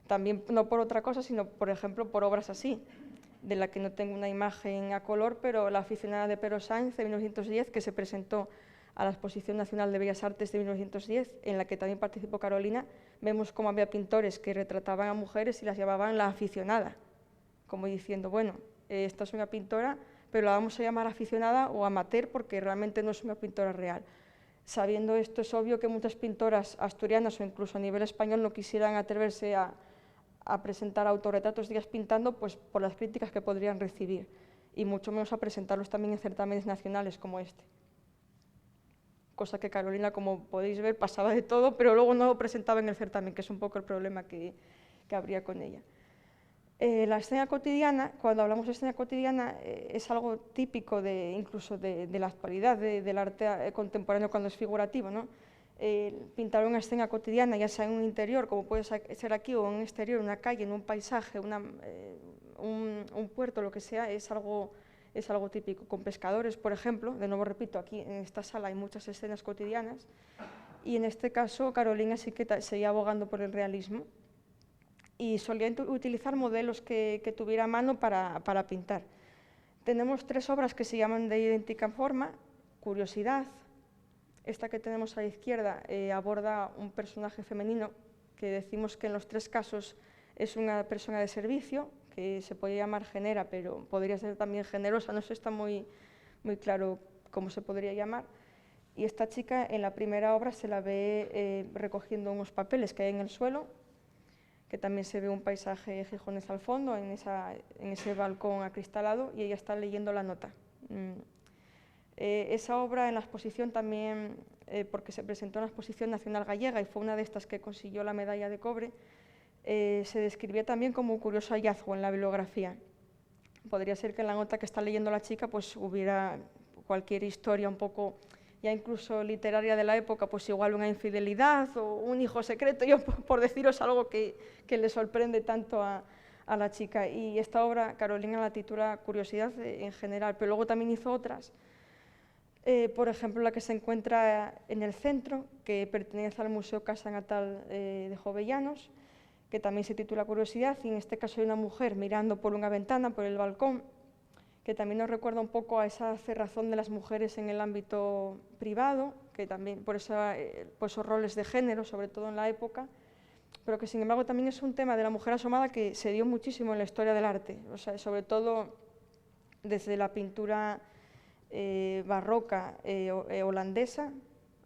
También no por otra cosa, sino, por ejemplo, por obras así, de la que no tengo una imagen a color, pero La aficionada de Pero Sáenz, de 1910, que se presentó a la Exposición Nacional de Bellas Artes de 1910, en la que también participó Carolina. Vemos cómo había pintores que retrataban a mujeres y las llamaban la aficionada, como diciendo, bueno, esta es una pintora, pero la vamos a llamar aficionada o amateur porque realmente no es una pintora real. Sabiendo esto, es obvio que muchas pintoras asturianas o incluso a nivel español no quisieran atreverse a presentar autorretratos de ellas pintando, pues por las críticas que podrían recibir, y mucho menos a presentarlos también en certámenes nacionales como este. Cosa que Carolina, como podéis ver, pasaba de todo, pero luego no lo presentaba en el certamen, que es un poco el problema que habría con ella. La escena cotidiana, cuando hablamos de escena cotidiana, es algo típico incluso de la actualidad, del arte contemporáneo cuando es figurativo, ¿no? pintar una escena cotidiana, ya sea en un interior, como puede ser aquí, o en un exterior, una calle, en un paisaje, un puerto, lo que sea, es algo típico. Con pescadores, por ejemplo, de nuevo repito, aquí en esta sala hay muchas escenas cotidianas, y en este caso Carolina sí que seguía abogando por el realismo, y solía utilizar modelos que tuviera a mano para pintar. Tenemos 3 obras que se llaman de idéntica forma. Curiosidad, esta que tenemos a la izquierda, aborda un personaje femenino que decimos que en los 3 casos es una persona de servicio, que se puede llamar genera, pero podría ser también generosa, no sé, está muy claro cómo se podría llamar. Y esta chica en la primera obra se la ve recogiendo unos papeles que hay en el suelo, que también se ve un paisaje gijonés al fondo, en ese balcón acristalado, y ella está leyendo la nota. Esa obra en la exposición también, porque se presentó en la Exposición Nacional Gallega y fue una de estas que consiguió la medalla de cobre, se describía también como un curioso hallazgo en la bibliografía. Podría ser que en la nota que está leyendo la chica pues hubiera cualquier historia un poco, ya incluso literaria de la época, pues igual una infidelidad o un hijo secreto, yo por deciros algo que le sorprende tanto a la chica. Y esta obra Carolina la titula Curiosidad en general, pero luego también hizo otras. Por ejemplo, la que se encuentra en el centro, que pertenece al Museo Casa Natal de Jovellanos, que también se titula Curiosidad, y en este caso hay una mujer mirando por una ventana, por el balcón, que también nos recuerda un poco a esa cerrazón de las mujeres en el ámbito privado, que también por esos roles de género, sobre todo en la época, pero que sin embargo también es un tema de la mujer asomada que se dio muchísimo en la historia del arte, o sea, sobre todo desde la pintura barroca holandesa,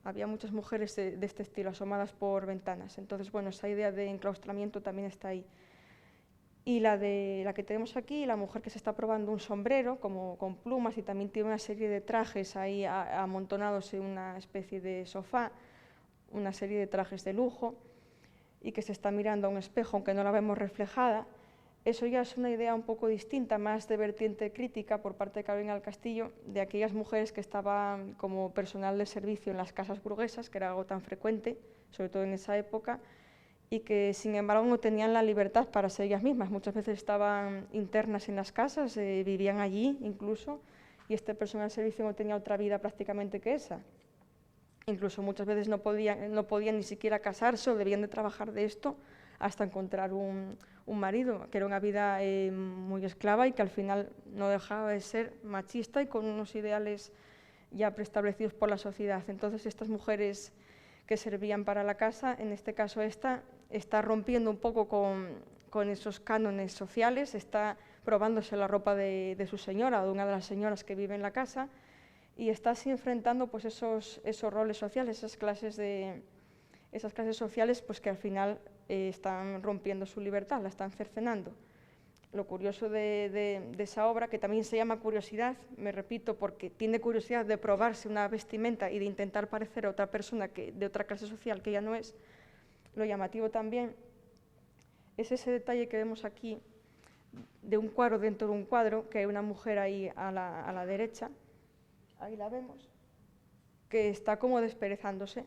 había muchas mujeres de este estilo asomadas por ventanas. Entonces, bueno, esa idea de enclaustramiento también está ahí. Y la que tenemos aquí, la mujer que se está probando un sombrero como con plumas y también tiene una serie de trajes ahí amontonados en una especie de sofá, una serie de trajes de lujo, y que se está mirando a un espejo, aunque no la vemos reflejada. Eso ya es una idea un poco distinta, más de vertiente crítica por parte de Carolina del Castillo, de aquellas mujeres que estaban como personal de servicio en las casas burguesas, que era algo tan frecuente, sobre todo en esa época, y que sin embargo no tenían la libertad para ser ellas mismas. Muchas veces estaban internas en las casas, vivían allí incluso, y este personal de servicio no tenía otra vida prácticamente que esa. Incluso muchas veces no podían ni siquiera casarse o debían de trabajar de esto hasta encontrar un marido, que era una vida muy esclava y que al final no dejaba de ser machista y con unos ideales ya preestablecidos por la sociedad. Entonces estas mujeres que servían para la casa, en este caso esta, está rompiendo un poco con esos cánones sociales, está probándose la ropa de su señora o de una de las señoras que vive en la casa y está así enfrentando pues, esos roles sociales, esas clases sociales pues, que al final están rompiendo su libertad, la están cercenando. Lo curioso de esa obra, que también se llama Curiosidad, me repito, porque tiene curiosidad de probarse una vestimenta y de intentar parecer a otra persona de otra clase social que ella no es, lo llamativo también es ese detalle que vemos aquí de un cuadro dentro de un cuadro, que hay una mujer ahí a la derecha, ahí la vemos, que está como desperezándose.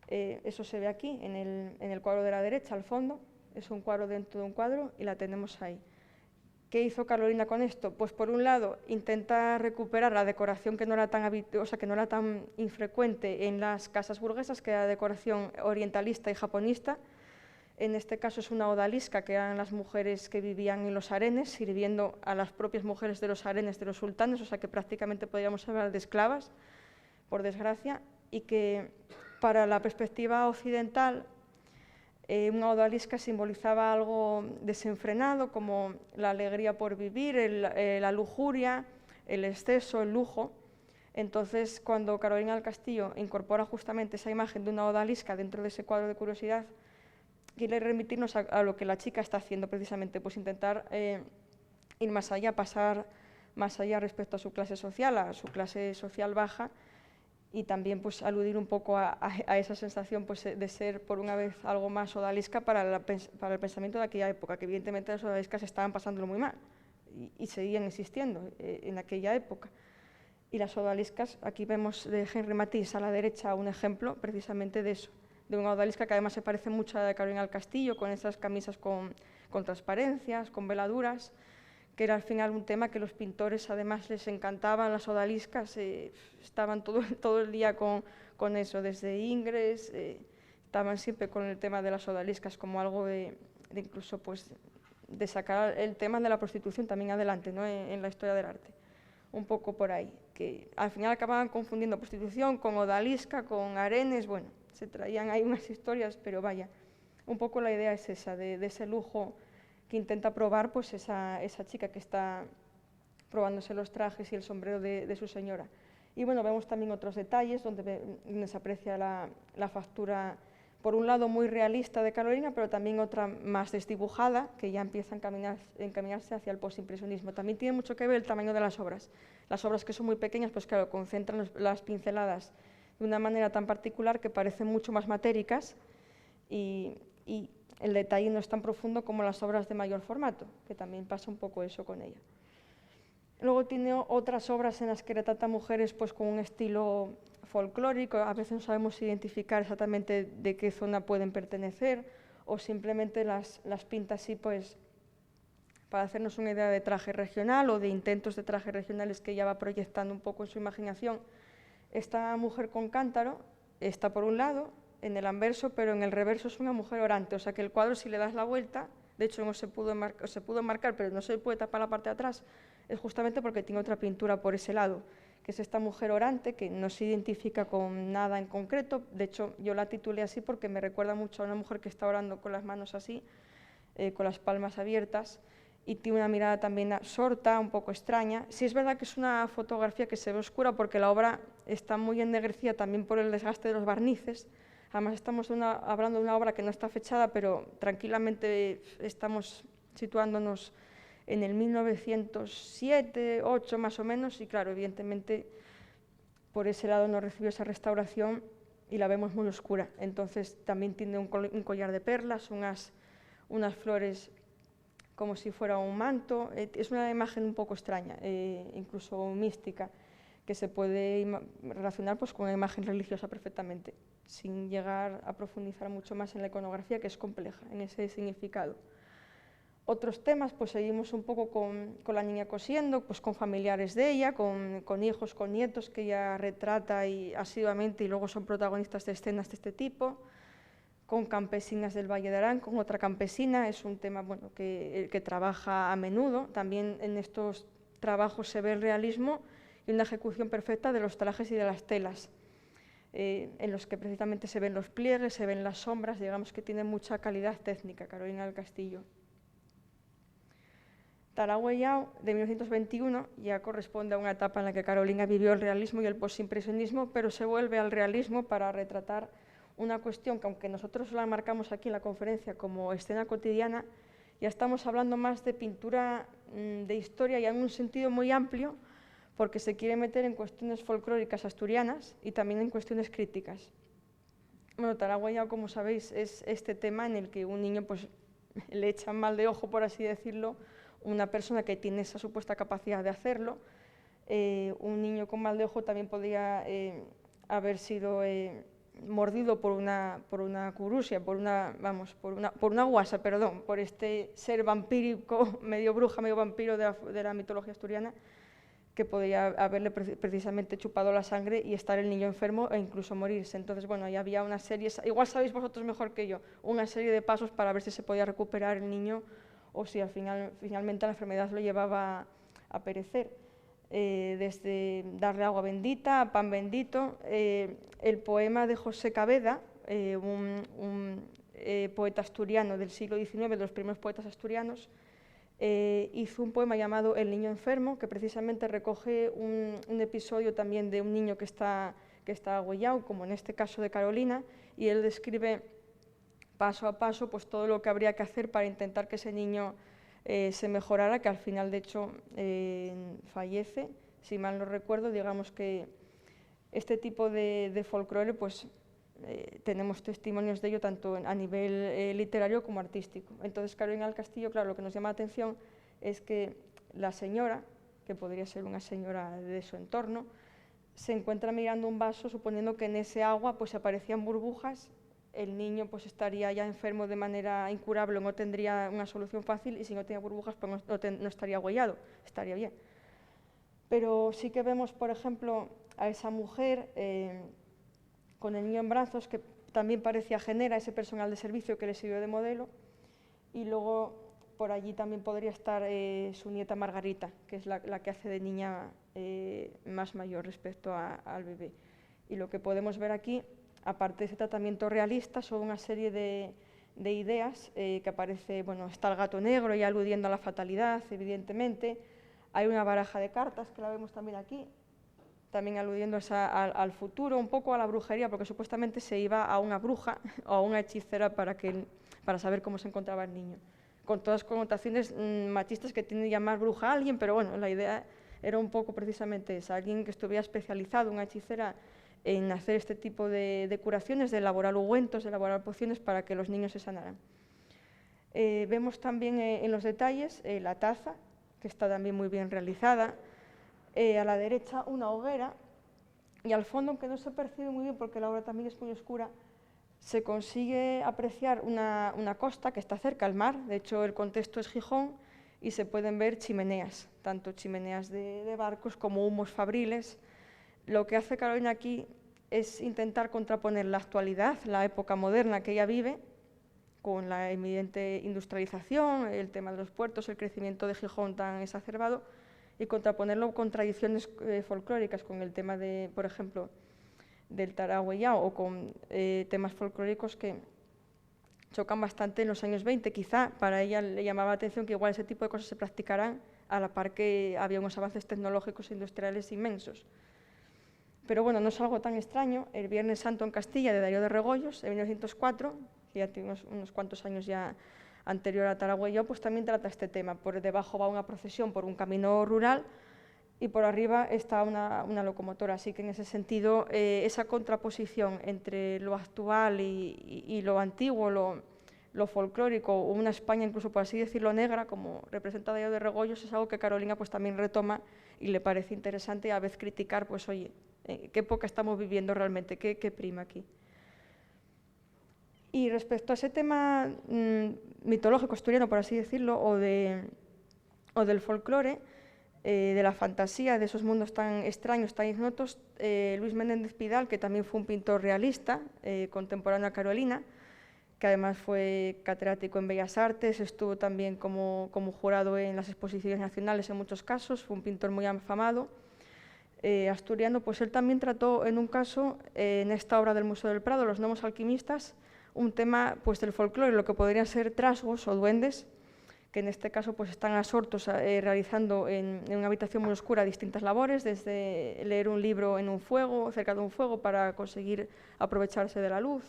Eso se ve aquí, en el cuadro de la derecha, al fondo, es un cuadro dentro de un cuadro y la tenemos ahí. ¿Qué hizo Carolina con esto? Pues por un lado, intenta recuperar la decoración que no era tan infrecuente en las casas burguesas, que era la decoración orientalista y japonista. En este caso es una odalisca, que eran las mujeres que vivían en los harenes, sirviendo a las propias mujeres de los harenes de los sultanes, o sea que prácticamente podríamos hablar de esclavas, por desgracia, y que para la perspectiva occidental una odalisca simbolizaba algo desenfrenado, como la alegría por vivir, la lujuria, el exceso, el lujo. Entonces, cuando Carolina del Castillo incorpora justamente esa imagen de una odalisca dentro de ese cuadro de Curiosidad, quiere remitirnos a lo que la chica está haciendo precisamente, pues intentar ir más allá, pasar más allá respecto a su clase social baja, y también pues, aludir un poco a esa sensación pues, de ser por una vez algo más odalisca para el pensamiento de aquella época, que evidentemente las odaliscas estaban pasándolo muy mal y seguían existiendo en aquella época. Y las odaliscas, aquí vemos de Henri Matisse a la derecha un ejemplo precisamente de eso, de una odalisca que además se parece mucho a la de Carolina del Castillo, con esas camisas con transparencias, con veladuras, que era al final un tema que los pintores además les encantaban, las odaliscas, estaban todo el día con eso, desde Ingres, estaban siempre con el tema de las odaliscas como algo de incluso pues, de sacar el tema de la prostitución también adelante, ¿no? en la historia del arte. Un poco por ahí, que al final acababan confundiendo prostitución con odalisca, con arenes, bueno, se traían ahí unas historias, pero vaya, un poco la idea es esa, de ese lujo que intenta probar pues esa chica que está probándose los trajes y el sombrero de su señora. Y bueno, vemos también otros detalles donde se aprecia la factura, por un lado muy realista de Carolina, pero también otra más desdibujada, que ya empieza a encaminarse hacia el postimpresionismo. También tiene mucho que ver el tamaño de las obras. Las obras que son muy pequeñas, pues claro, concentran las pinceladas de una manera tan particular que parecen mucho más matéricas y el detalle no es tan profundo como las obras de mayor formato, que también pasa un poco eso con ella. Luego tiene otras obras en las que retrata mujeres pues, con un estilo folclórico, a veces no sabemos identificar exactamente de qué zona pueden pertenecer, o simplemente las pinta así pues, para hacernos una idea de traje regional o de intentos de traje regionales que ella va proyectando un poco en su imaginación. Esta mujer con cántaro está por un lado, en el anverso, pero en el reverso es una mujer orante, o sea que el cuadro si le das la vuelta, de hecho no se pudo enmarcar, pero no se puede tapar la parte de atrás, es justamente porque tiene otra pintura por ese lado, que es esta mujer orante, que no se identifica con nada en concreto. De hecho, yo la titulé así porque me recuerda mucho a una mujer que está orando con las manos así, con las palmas abiertas, y tiene una mirada también absorta, un poco extraña. Sí es verdad que es una fotografía que se ve oscura porque la obra está muy ennegrecida también por el desgaste de los barnices. Además estamos hablando de una obra que no está fechada, pero tranquilamente estamos situándonos en el 1907, 8 más o menos, y claro, evidentemente por ese lado no recibió esa restauración y la vemos muy oscura. Entonces también tiene un collar de perlas, unas flores como si fuera un manto. Es una imagen un poco extraña, incluso mística, que se puede relacionar pues, con una imagen religiosa perfectamente, sin llegar a profundizar mucho más en la iconografía, que es compleja en ese significado. Otros temas, pues seguimos un poco con la niña cosiendo, pues con familiares de ella, con hijos, con nietos que ella retrata asiduamente y luego son protagonistas de escenas de este tipo, con campesinas del Valle de Arán, con otra campesina, es un tema bueno, que trabaja a menudo. También en estos trabajos se ve el realismo y una ejecución perfecta de los trajes y de las telas, en los que precisamente se ven los pliegues, se ven las sombras, digamos que tiene mucha calidad técnica, Carolina del Castillo. Tarahuellao, de 1921, ya corresponde a una etapa en la que Carolina vivió el realismo y el postimpresionismo, pero se vuelve al realismo para retratar una cuestión que, aunque nosotros la marcamos aquí en la conferencia como escena cotidiana, ya estamos hablando más de pintura de historia, ya en un sentido muy amplio, porque se quiere meter en cuestiones folclóricas asturianas y también en cuestiones críticas. Bueno, Tarahuellao, como sabéis, es este tema en el que un niño pues, le echan mal de ojo, por así decirlo, una persona que tiene esa supuesta capacidad de hacerlo. Un niño con mal de ojo también podría haber sido mordido por una curusia, por una guasa, perdón, por este ser vampírico, medio bruja, medio vampiro de la mitología asturiana, que podía haberle precisamente chupado la sangre y estar el niño enfermo e incluso morirse. Entonces, bueno, ahí había una serie, igual sabéis vosotros mejor que yo, una serie de pasos para ver si se podía recuperar el niño o si finalmente la enfermedad lo llevaba a perecer. Desde darle agua bendita, a pan bendito. El poema de José Caveda, un poeta asturiano del siglo XIX, de los primeros poetas asturianos, hizo un poema llamado El niño enfermo, que precisamente recoge un episodio también de un niño que está agüellao, como en este caso de Carolina, y él describe paso a paso pues, todo lo que habría que hacer para intentar que ese niño se mejorara, que al final de hecho fallece, si mal no recuerdo. Digamos que este tipo de folclore pues, tenemos testimonios de ello tanto a nivel literario como artístico. Entonces Carolina del Castillo, claro, lo que nos llama la atención es que la señora, que podría ser una señora de su entorno, se encuentra mirando un vaso suponiendo que en ese agua pues aparecían burbujas, el niño pues estaría ya enfermo de manera incurable, no tendría una solución fácil, y si no tenía burbujas pues no estaría abollado, estaría bien. Pero sí que vemos, por ejemplo, a esa mujer con el niño en brazos, que también parecía ajena a ese personal de servicio que le sirvió de modelo, y luego por allí también podría estar su nieta Margarita, que es la que hace de niña más mayor respecto al bebé. Y lo que podemos ver aquí, aparte de ese tratamiento realista, son una serie de ideas que aparece, bueno, está el gato negro y aludiendo a la fatalidad, evidentemente. Hay una baraja de cartas, que la vemos también aquí, también aludiendo al futuro, un poco a la brujería, porque supuestamente se iba a una bruja o a una hechicera para saber cómo se encontraba el niño, con todas las connotaciones machistas que tiene llamar bruja a alguien, pero bueno, la idea era un poco precisamente esa, alguien que estuviera especializado, una hechicera, en hacer este tipo de curaciones, de elaborar ungüentos, de elaborar pociones para que los niños se sanaran. Vemos también en los detalles la taza, que está también muy bien realizada, a la derecha una hoguera, y al fondo, aunque no se percibe muy bien porque la obra también es muy oscura, se consigue apreciar una costa que está cerca al mar. De hecho el contexto es Gijón y se pueden ver chimeneas, tanto chimeneas de barcos como humos fabriles. Lo que hace Carolina aquí es intentar contraponer la actualidad, la época moderna que ella vive, con la evidente industrialización, el tema de los puertos, el crecimiento de Gijón tan exacerbado, y contraponerlo con tradiciones folclóricas, con el tema de, por ejemplo, del Tarahuellao, o con temas folclóricos que chocan bastante en los años 20. Quizá para ella le llamaba la atención que igual ese tipo de cosas se practicaran a la par que había unos avances tecnológicos e industriales inmensos. Pero bueno, no es algo tan extraño. El Viernes Santo en Castilla, de Darío de Regoyos, en 1904, que ya tiene unos cuantos años ya anterior a Tarahuellao, pues también trata este tema. Por debajo va una procesión por un camino rural y por arriba está una locomotora. Así que en ese sentido, esa contraposición entre lo actual y lo antiguo, lo folclórico, o una España incluso, por así decirlo, negra, como representa Darío de Regoyos, es algo que Carolina pues también retoma y le parece interesante, a vez criticar, pues oye, ¿qué época estamos viviendo realmente? ¿Qué prima aquí? Y respecto a ese tema mitológico, asturiano, por así decirlo, o del folclore, de la fantasía, de esos mundos tan extraños, tan ignotos, Luis Menéndez Pidal, que también fue un pintor realista, contemporáneo a Carolina, que además fue catedrático en Bellas Artes, estuvo también como jurado en las exposiciones nacionales en muchos casos, fue un pintor muy afamado, asturiano. Pues él también trató en un caso, en esta obra del Museo del Prado, Los Gnomos Alquimistas, un tema pues del folclore, lo que podrían ser trasgos o duendes, que en este caso pues están absortos realizando en una habitación muy oscura distintas labores, desde leer un libro en un fuego, cerca de un fuego, para conseguir aprovecharse de la luz,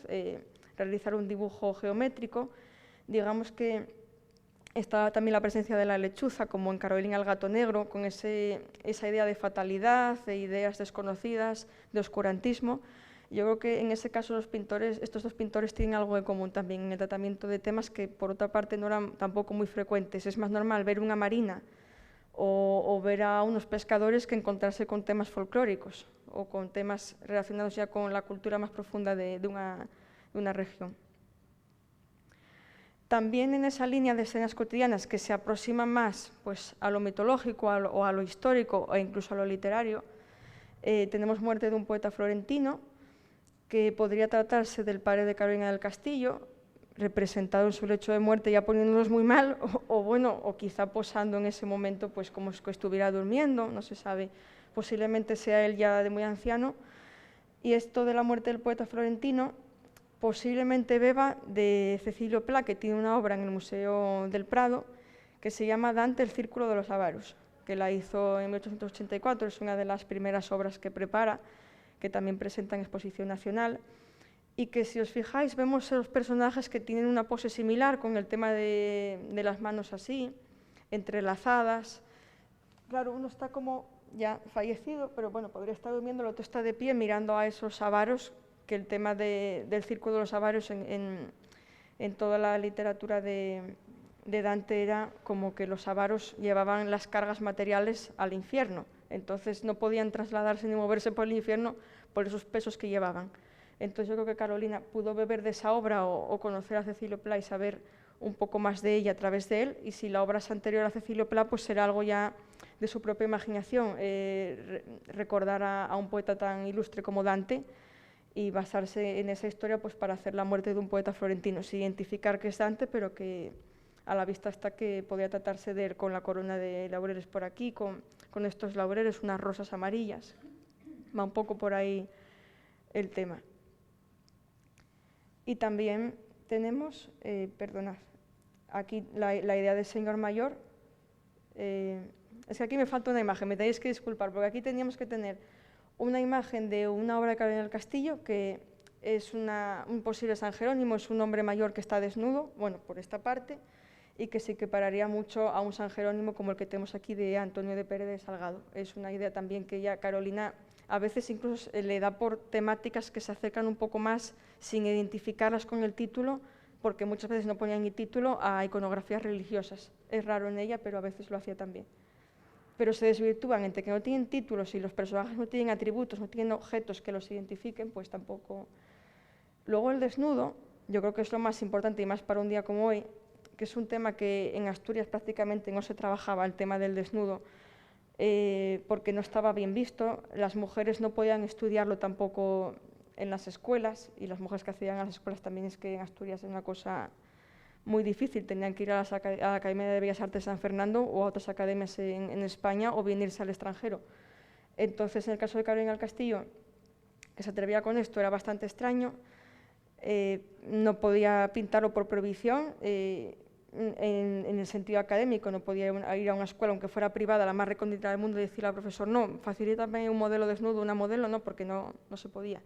realizar un dibujo geométrico. Digamos que está también la presencia de la lechuza, como en Carolina el gato negro, con esa idea de fatalidad, de ideas desconocidas, de oscurantismo. Yo creo que en ese caso estos dos pintores tienen algo en común también en el tratamiento de temas que por otra parte no eran tampoco muy frecuentes. Es más normal ver una marina o ver a unos pescadores que encontrarse con temas folclóricos o con temas relacionados ya con la cultura más profunda de una región. También en esa línea de escenas cotidianas que se aproximan más pues, a lo mitológico o a lo histórico e incluso a lo literario, tenemos Muerte de un poeta florentino, que podría tratarse del padre de Carolina del Castillo, representado en su lecho de muerte ya poniéndonos muy mal, o quizá posando en ese momento pues como si estuviera durmiendo, no se sabe, posiblemente sea él ya de muy anciano. Y esto de la muerte del poeta florentino posiblemente beba de Cecilio Pla, que tiene una obra en el Museo del Prado que se llama Dante, el Círculo de los Avaros, que la hizo en 1884, es una de las primeras obras que prepara, que también presenta en exposición nacional, y que si os fijáis vemos los personajes que tienen una pose similar, con el tema de las manos así, entrelazadas. Claro, uno está como ya fallecido, pero bueno, podría estar durmiendo, el otro está de pie mirando a esos avaros, que el tema del círculo de los avaros en toda la literatura de de Dante era como que los avaros llevaban las cargas materiales al infierno, entonces no podían trasladarse ni moverse por el infierno por esos pesos que llevaban. Entonces yo creo que Carolina pudo beber de esa obra o conocer a Cecilio Pla y saber un poco más de ella a través de él, y si la obra es anterior a Cecilio Pla, pues será algo ya de su propia imaginación, recordar a un poeta tan ilustre como Dante y basarse en esa historia pues para hacer la muerte de un poeta florentino, sin identificar que es Dante, pero que a la vista está que podía tratarse de él con la corona de laureles por aquí, con estos laureles, unas rosas amarillas. Va un poco por ahí el tema. Y también tenemos, perdonad, aquí la idea de señor mayor. Es que aquí me falta una imagen, me tenéis que disculpar, porque aquí teníamos que tener una imagen de una obra de Carolina del Castillo, que es un posible San Jerónimo, es un hombre mayor que está desnudo, bueno, por esta parte, y que se equipararía mucho a un San Jerónimo como el que tenemos aquí de Antonio de Pérez de Salgado. Es una idea también que ya Carolina a veces incluso le da por temáticas que se acercan un poco más sin identificarlas con el título, porque muchas veces no ponían ni título a iconografías religiosas. Es raro en ella, pero a veces lo hacía también. Pero se desvirtúan entre que no tienen títulos y los personajes no tienen atributos, no tienen objetos que los identifiquen, pues tampoco. Luego el desnudo, yo creo que es lo más importante y más para un día como hoy, que es un tema que en Asturias prácticamente no se trabajaba, el tema del desnudo, porque no estaba bien visto. Las mujeres no podían estudiarlo tampoco en las escuelas, y las mujeres que accedían a las escuelas también es que en Asturias es una cosa muy difícil, tenían que ir a la Academia de Bellas Artes de San Fernando o a otras academias en España, o bien irse al extranjero. Entonces, en el caso de Carolina del Castillo, que se atrevía con esto, era bastante extraño. No podía pintarlo por prohibición, en el sentido académico, no podía ir a una escuela, aunque fuera privada, la más recóndita del mundo, y decirle al profesor, no, facilítame un modelo desnudo, una modelo, no, porque no se podía.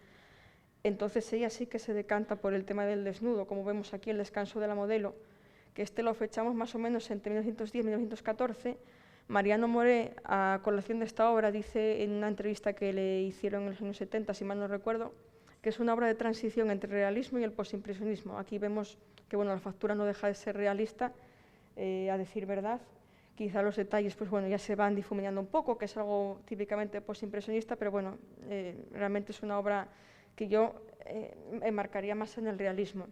Entonces ella sí que se decanta por el tema del desnudo, como vemos aquí el descanso de la modelo, que este lo fechamos más o menos entre 1910 y 1914. Mariano Moré, a colación de esta obra, dice en una entrevista que le hicieron en los años 70, si mal no recuerdo, que es una obra de transición entre el realismo y el postimpresionismo. Aquí vemos que bueno, la factura no deja de ser realista, a decir verdad. Quizá los detalles pues, bueno, ya se van difuminando un poco, que es algo típicamente postimpresionista, pero bueno, realmente es una obra que yo enmarcaría más en el realismo.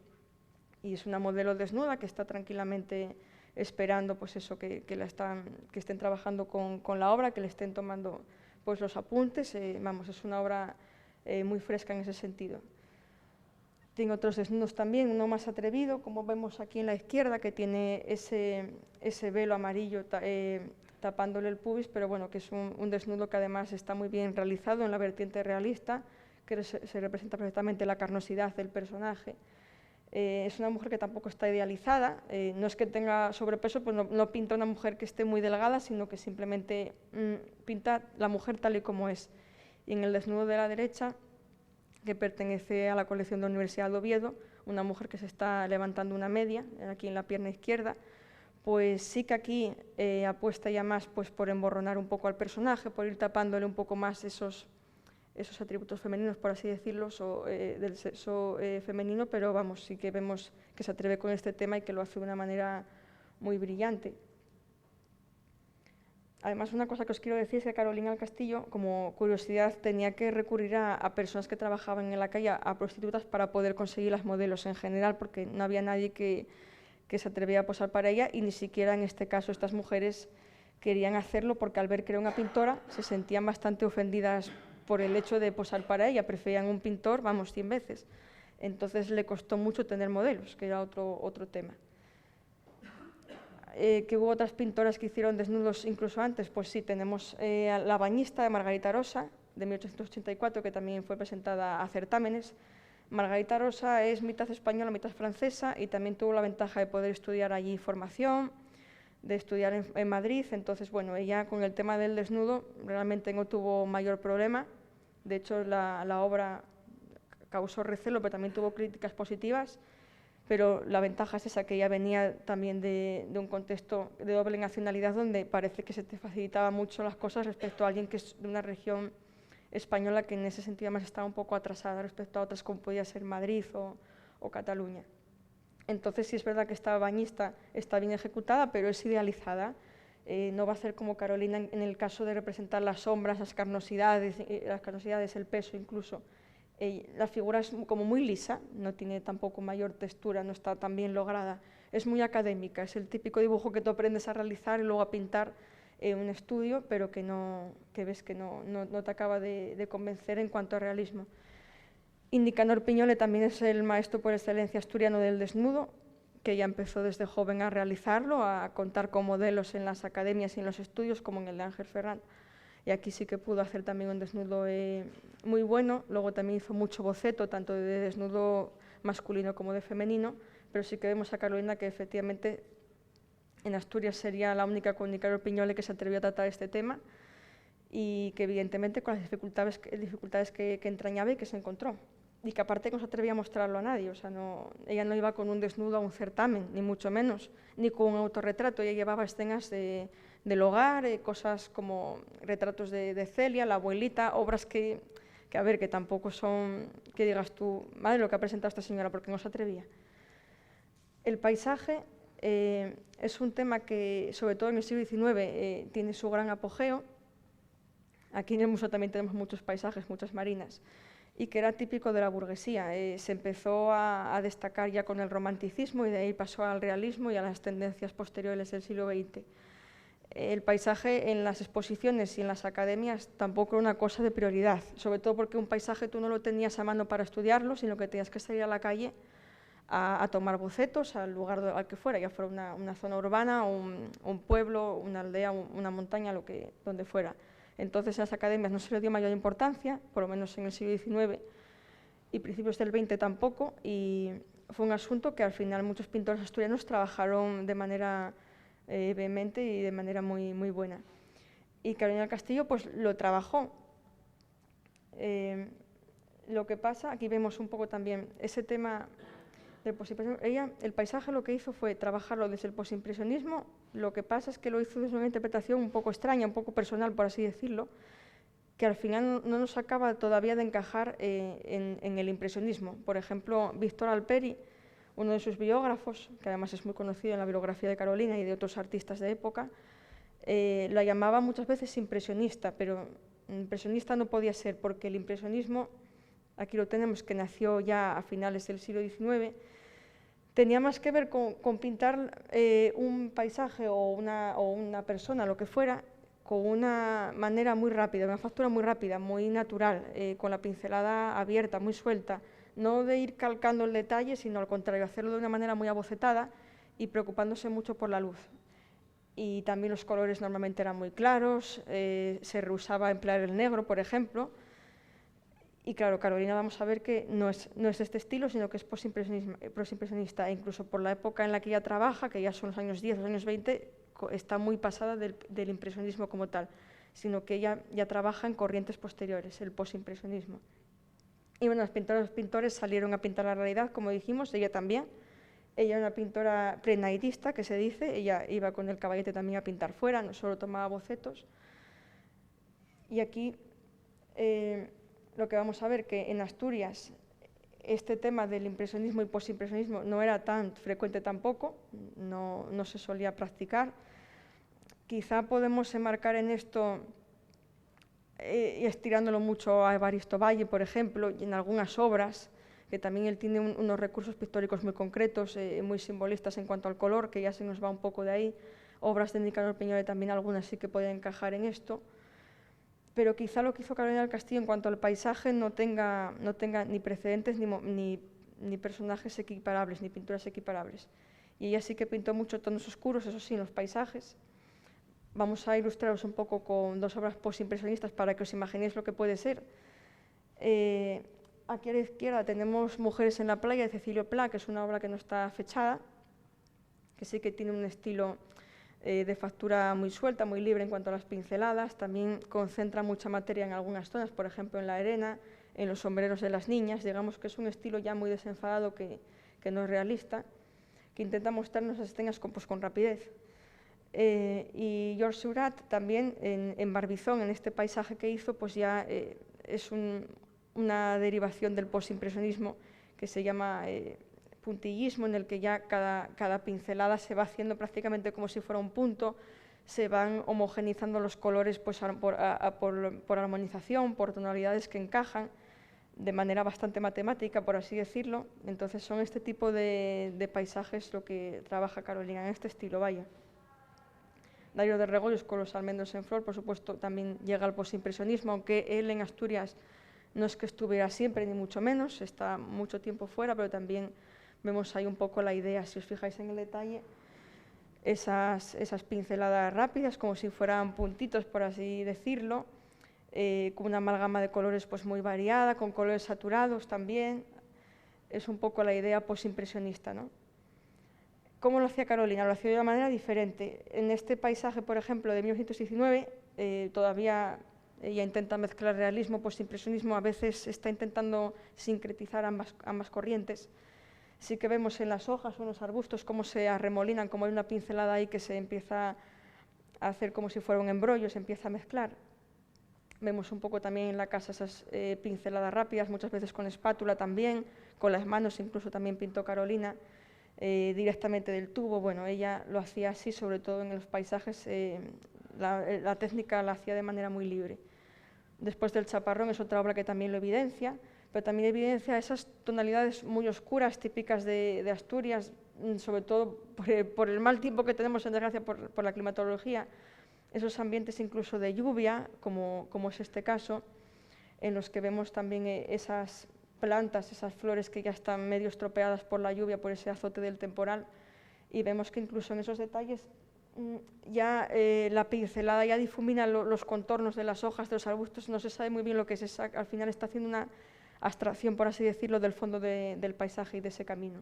Y es una modelo desnuda que está tranquilamente esperando pues eso, que estén trabajando con la obra, que le estén tomando pues, los apuntes. Vamos, es una obra muy fresca en ese sentido. Tiene otros desnudos también, uno más atrevido, como vemos aquí en la izquierda, que tiene ese velo amarillo tapándole el pubis, pero bueno, que es un desnudo que además está muy bien realizado en la vertiente realista, que se representa perfectamente la carnosidad del personaje. Es una mujer que tampoco está idealizada, no es que tenga sobrepeso, pues no pinta una mujer que esté muy delgada, sino que simplemente pinta la mujer tal y como es. Y en el desnudo de la derecha, que pertenece a la colección de la Universidad de Oviedo, una mujer que se está levantando una media, aquí en la pierna izquierda, pues sí que aquí apuesta ya más pues, por emborronar un poco al personaje, por ir tapándole un poco más esos atributos femeninos, por así decirlo, del sexo femenino, pero vamos, sí que vemos que se atreve con este tema y que lo hace de una manera muy brillante. Además, una cosa que os quiero decir es que Carolina del Castillo, como curiosidad, tenía que recurrir a personas que trabajaban en la calle, a prostitutas, para poder conseguir las modelos en general, porque no había nadie que se atrevía a posar para ella, y ni siquiera en este caso estas mujeres querían hacerlo, porque al ver que era una pintora se sentían bastante ofendidas por el hecho de posar para ella, preferían un pintor, vamos, 100 veces. Entonces le costó mucho tener modelos, que era otro tema. Que hubo otras pintoras que hicieron desnudos incluso antes, pues sí, tenemos La bañista de Margarita Rosa, de 1884, que también fue presentada a certámenes. Margarita Rosa es mitad española, mitad francesa, y también tuvo la ventaja de poder estudiar allí formación, de estudiar en Madrid. Entonces, bueno, ella con el tema del desnudo realmente no tuvo mayor problema. De hecho, la obra causó recelo, pero también tuvo críticas positivas. Pero la ventaja es esa, que ella venía también de un contexto de doble nacionalidad, donde parece que se te facilitaba mucho las cosas respecto a alguien que es de una región española que en ese sentido además estaba un poco atrasada respecto a otras como podía ser Madrid o Cataluña. Entonces sí es verdad que esta bañista está bien ejecutada, pero es idealizada. No va a ser como Carolina en el caso de representar las sombras, las carnosidades, el peso incluso. La figura es como muy lisa, no tiene tampoco mayor textura, no está tan bien lograda. Es muy académica, es el típico dibujo que tú aprendes a realizar y luego a pintar en un estudio, pero que ves que no te acaba de convencer en cuanto a realismo. Nicanor Piñole también es el maestro por excelencia asturiano del desnudo, que ya empezó desde joven a realizarlo, a contar con modelos en las academias y en los estudios, como en el de Ángel Ferrán. Y aquí sí que pudo hacer también un desnudo muy bueno. Luego también hizo mucho boceto, tanto de desnudo masculino como de femenino, pero sí que vemos a Carolina que efectivamente en Asturias sería la única con Nicanor Piñole que se atrevió a tratar este tema y que evidentemente con las dificultades que entrañaba y que se encontró. Y que aparte no se atrevía a mostrarlo a nadie, o sea, ella no iba con un desnudo a un certamen, ni mucho menos, ni con un autorretrato, ella llevaba escenas del hogar, cosas como retratos de Celia, la abuelita, obras que a ver, que tampoco son, que digas tú, madre, lo que ha presentado esta señora, porque no se atrevía. El paisaje es un tema que, sobre todo en el siglo XIX, tiene su gran apogeo. Aquí en el museo también tenemos muchos paisajes, muchas marinas, y que era típico de la burguesía. Se empezó a destacar ya con el romanticismo y de ahí pasó al realismo y a las tendencias posteriores del siglo XX. El paisaje en las exposiciones y en las academias tampoco era una cosa de prioridad, sobre todo porque un paisaje tú no lo tenías a mano para estudiarlo, sino que tenías que salir a la calle a tomar bocetos al lugar al que fuera, ya fuera una zona urbana, un pueblo, una aldea, una montaña, donde fuera. Entonces a las academias no se le dio mayor importancia, por lo menos en el siglo XIX y principios del XX tampoco, y fue un asunto que al final muchos pintores asturianos trabajaron de manera vehemente y de manera muy, muy buena. Y Carolina del Castillo pues lo trabajó. Lo que pasa, aquí vemos un poco también ese tema del postimpresionismo. Ella, el paisaje lo que hizo fue trabajarlo desde el postimpresionismo. Lo que pasa es que lo hizo desde una interpretación un poco extraña, un poco personal, por así decirlo, que al final no nos acaba todavía de encajar en el impresionismo. Por ejemplo, Víctor Alperi, uno de sus biógrafos, que además es muy conocido en la biografía de Carolina y de otros artistas de época, la llamaba muchas veces impresionista, pero impresionista no podía ser, porque el impresionismo, aquí lo tenemos, que nació ya a finales del siglo XIX, tenía más que ver con pintar un paisaje o una persona, lo que fuera, con una manera muy rápida, una factura muy rápida, muy natural, con la pincelada abierta, muy suelta, no de ir calcando el detalle, sino al contrario, hacerlo de una manera muy abocetada y preocupándose mucho por la luz. Y también los colores normalmente eran muy claros, se rehusaba emplear el negro, por ejemplo. Y claro, Carolina vamos a ver que no es de este estilo, sino que es postimpresionista, e incluso por la época en la que ella trabaja, que ya son los años 10, los años 20, está muy pasada del impresionismo como tal, sino que ella ya trabaja en corrientes posteriores, el postimpresionismo. Y bueno, los pintores salieron a pintar la realidad, como dijimos, ella también. Ella era una pintora prenairista, que se dice, ella iba con el caballete también a pintar fuera, no solo tomaba bocetos. Y aquí lo que vamos a ver, que en Asturias este tema del impresionismo y postimpresionismo no era tan frecuente tampoco, no se solía practicar. Quizá podemos enmarcar en esto, y estirándolo mucho a Evaristo Valle, por ejemplo, y en algunas obras, que también él tiene unos recursos pictóricos muy concretos, muy simbolistas en cuanto al color, que ya se nos va un poco de ahí. Obras de Nicanor Piñole también algunas sí que pueden encajar en esto. Pero quizá lo que hizo Carolina del Castillo en cuanto al paisaje no tenga ni precedentes ni personajes equiparables, ni pinturas equiparables. Y ella sí que pintó mucho tonos oscuros, eso sí, en los paisajes. Vamos a ilustraros un poco con dos obras postimpresionistas para que os imaginéis lo que puede ser. Aquí a la izquierda tenemos Mujeres en la playa de Cecilio Pla, que es una obra que no está fechada, que sí que tiene un estilo de factura muy suelta, muy libre en cuanto a las pinceladas. También concentra mucha materia en algunas zonas, por ejemplo en la arena, en los sombreros de las niñas. Digamos que es un estilo ya muy desenfadado que no es realista, que intenta mostrarnos las escenas con rapidez. Y George Seurat también en Barbizón, en este paisaje que hizo, pues ya es una derivación del postimpresionismo que se llama puntillismo en el que ya cada pincelada se va haciendo prácticamente como si fuera un punto, se van homogenizando los colores pues, por armonización, por tonalidades que encajan, de manera bastante matemática, por así decirlo. Entonces son este tipo de paisajes lo que trabaja Carolina, en este estilo, vaya. Dario de Regoyos con los almendros en flor, por supuesto, también llega al posimpresionismo, aunque él en Asturias no es que estuviera siempre, ni mucho menos, está mucho tiempo fuera, pero también vemos ahí un poco la idea, si os fijáis en el detalle, esas pinceladas rápidas, como si fueran puntitos, por así decirlo, con una amalgama de colores pues, muy variada, con colores saturados también. Es un poco la idea posimpresionista, ¿no? ¿Cómo lo hacía Carolina? Lo hacía de una manera diferente. En este paisaje, por ejemplo, de 1919, todavía ella intenta mezclar realismo, postimpresionismo, a veces está intentando sincretizar ambas corrientes. Sí que vemos en las hojas o en los arbustos cómo se arremolinan, como hay una pincelada ahí que se empieza a hacer como si fuera un embrollo, se empieza a mezclar. Vemos un poco también en la casa esas pinceladas rápidas, muchas veces con espátula también, con las manos incluso también pintó Carolina, directamente del tubo. Bueno, ella lo hacía así, sobre todo en los paisajes, la técnica la hacía de manera muy libre. Después del Chaparrón es otra obra que también lo evidencia, pero también evidencia esas tonalidades muy oscuras típicas de Asturias, sobre todo por el mal tiempo que tenemos, en desgracia, por la climatología, esos ambientes incluso de lluvia, como es este caso, en los que vemos también esas plantas, esas flores que ya están medio estropeadas por la lluvia, por ese azote del temporal, y vemos que incluso en esos detalles ya la pincelada ya difumina los contornos de las hojas, de los arbustos, no se sabe muy bien lo que es, al final está haciendo una abstracción, por así decirlo, del fondo del paisaje y de ese camino.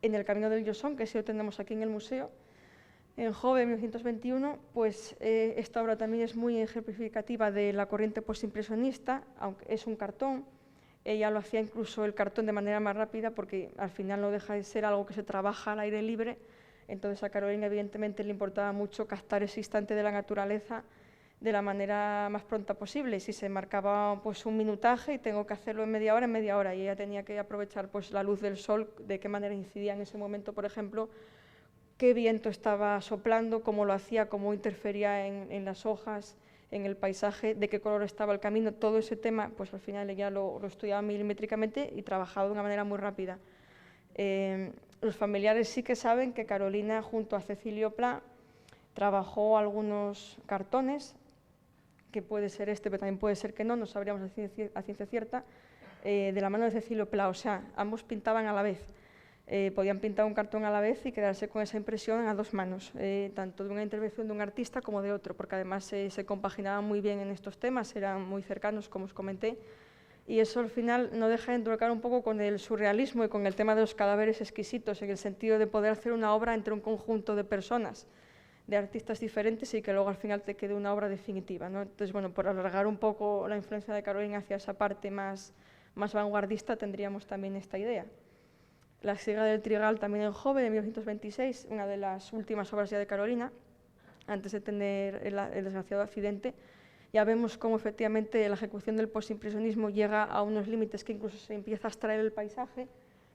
En el Camino del Llosón, que sí lo tenemos aquí en el museo, en Jove, 1921, pues esta obra también es muy ejemplificativa de la corriente postimpresionista, aunque es un cartón. Ella lo hacía incluso el cartón de manera más rápida porque al final no deja de ser algo que se trabaja al aire libre. Entonces a Carolina evidentemente le importaba mucho captar ese instante de la naturaleza de la manera más pronta posible. Si se marcaba pues, un minutaje y tengo que hacerlo en media hora, y ella tenía que aprovechar pues, la luz del sol, de qué manera incidía en ese momento, por ejemplo, qué viento estaba soplando, cómo lo hacía, cómo interfería en las hojas, en el paisaje, de qué color estaba el camino. Todo ese tema, pues al final ella lo estudiaba milimétricamente y trabajaba de una manera muy rápida. Los familiares sí que saben que Carolina, junto a Cecilio Pla, trabajó algunos cartones, que puede ser este, pero también puede ser que no sabríamos a ciencia cierta, de la mano de Cecilio Pla, o sea, ambos pintaban a la vez. Podían pintar un cartón a la vez y quedarse con esa impresión a dos manos, tanto de una intervención de un artista como de otro, porque además se compaginaban muy bien en estos temas, eran muy cercanos, como os comenté, y eso al final no deja de entroncar un poco con el surrealismo y con el tema de los cadáveres exquisitos, en el sentido de poder hacer una obra entre un conjunto de personas, de artistas diferentes y que luego al final te quede una obra definitiva, ¿no? Entonces, bueno, por alargar un poco la influencia de Carolina hacia esa parte más vanguardista, tendríamos también esta idea. La siega del trigal también en Jove, de 1926, una de las últimas obras ya de Carolina, antes de tener el desgraciado accidente. Ya vemos cómo efectivamente la ejecución del postimpresionismo llega a unos límites que incluso se empieza a extraer el paisaje.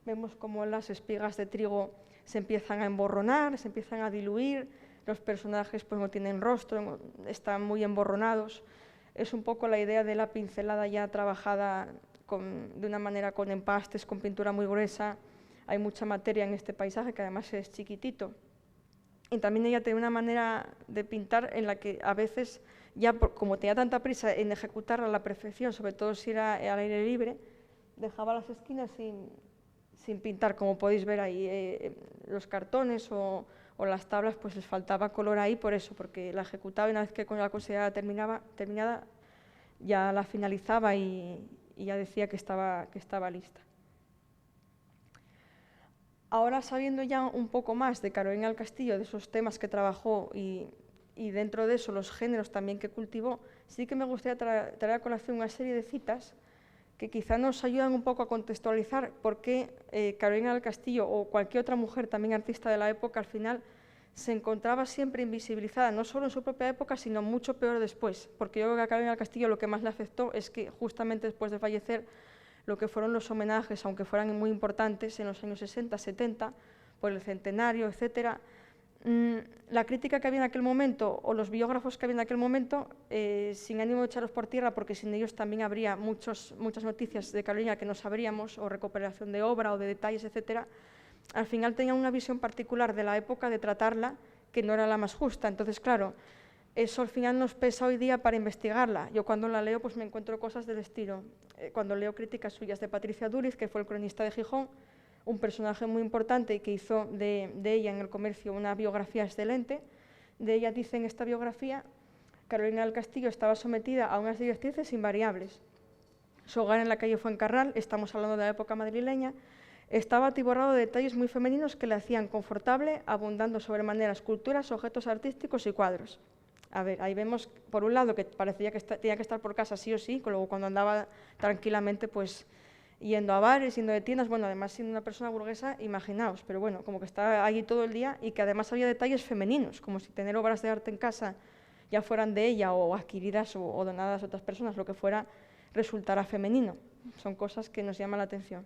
Vemos cómo las espigas de trigo se empiezan a emborronar, se empiezan a diluir, los personajes pues no tienen rostro, están muy emborronados. Es un poco la idea de la pincelada ya trabajada de una manera con empastes, con pintura muy gruesa. Hay mucha materia en este paisaje, que además es chiquitito. Y también ella tiene una manera de pintar en la que a veces, ya como tenía tanta prisa en ejecutarla a la perfección, sobre todo si era al aire libre, dejaba las esquinas sin pintar, como podéis ver ahí. Los cartones o las tablas, pues les faltaba color ahí por eso, porque la ejecutaba y una vez que con la cosa terminada, ya la finalizaba y ya decía que estaba lista. Ahora, sabiendo ya un poco más de Carolina del Castillo, de esos temas que trabajó y dentro de eso los géneros también que cultivó, sí que me gustaría traer a colación una serie de citas que quizá nos ayudan un poco a contextualizar por qué Carolina del Castillo o cualquier otra mujer, también artista de la época, al final se encontraba siempre invisibilizada, no solo en su propia época, sino mucho peor después, porque yo creo que a Carolina del Castillo lo que más le afectó es que justamente después de fallecer lo que fueron los homenajes, aunque fueran muy importantes en los años 60, 70, por el centenario, etcétera. La crítica que había en aquel momento, o los biógrafos que había en aquel momento, sin ánimo de echarlos por tierra, porque sin ellos también habría muchas noticias de Carolina que no sabríamos, o recuperación de obra o de detalles, etcétera, al final tenían una visión particular de la época de tratarla que no era la más justa. Entonces, claro, eso al final nos pesa hoy día para investigarla. Yo cuando la leo pues me encuentro cosas del estilo, cuando leo críticas suyas de Patricia Dúriz, que fue el cronista de Gijón, un personaje muy importante y que hizo de ella en El Comercio una biografía excelente. De ella dice en esta biografía: Carolina del Castillo estaba sometida a unas directrices invariables. Su hogar en la calle Fuencarral, estamos hablando de la época madrileña, estaba atiborrado de detalles muy femeninos que le hacían confortable, abundando sobremanera esculturas, objetos artísticos y cuadros. A ver, ahí vemos, por un lado, que parecía que tenía que estar por casa sí o sí, luego cuando andaba tranquilamente, pues yendo a bares, yendo de tiendas, bueno, además siendo una persona burguesa, imaginaos, pero bueno, como que estaba allí todo el día y que además había detalles femeninos, como si tener obras de arte en casa, ya fueran de ella o adquiridas o donadas a otras personas, lo que fuera, resultara femenino. Son cosas que nos llaman la atención.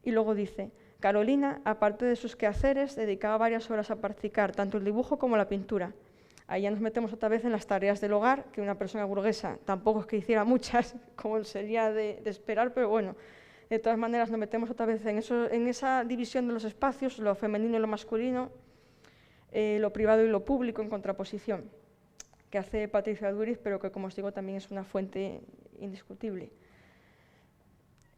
Y luego dice: Carolina, aparte de sus quehaceres, dedicaba varias horas a practicar tanto el dibujo como la pintura. Ahí ya nos metemos otra vez en las tareas del hogar, que una persona burguesa tampoco es que hiciera muchas, como sería de esperar, pero bueno, de todas maneras nos metemos otra vez en esa división de los espacios, lo femenino y lo masculino, lo privado y lo público en contraposición, que hace Patricia Dúriz, pero que, como os digo, también es una fuente indiscutible.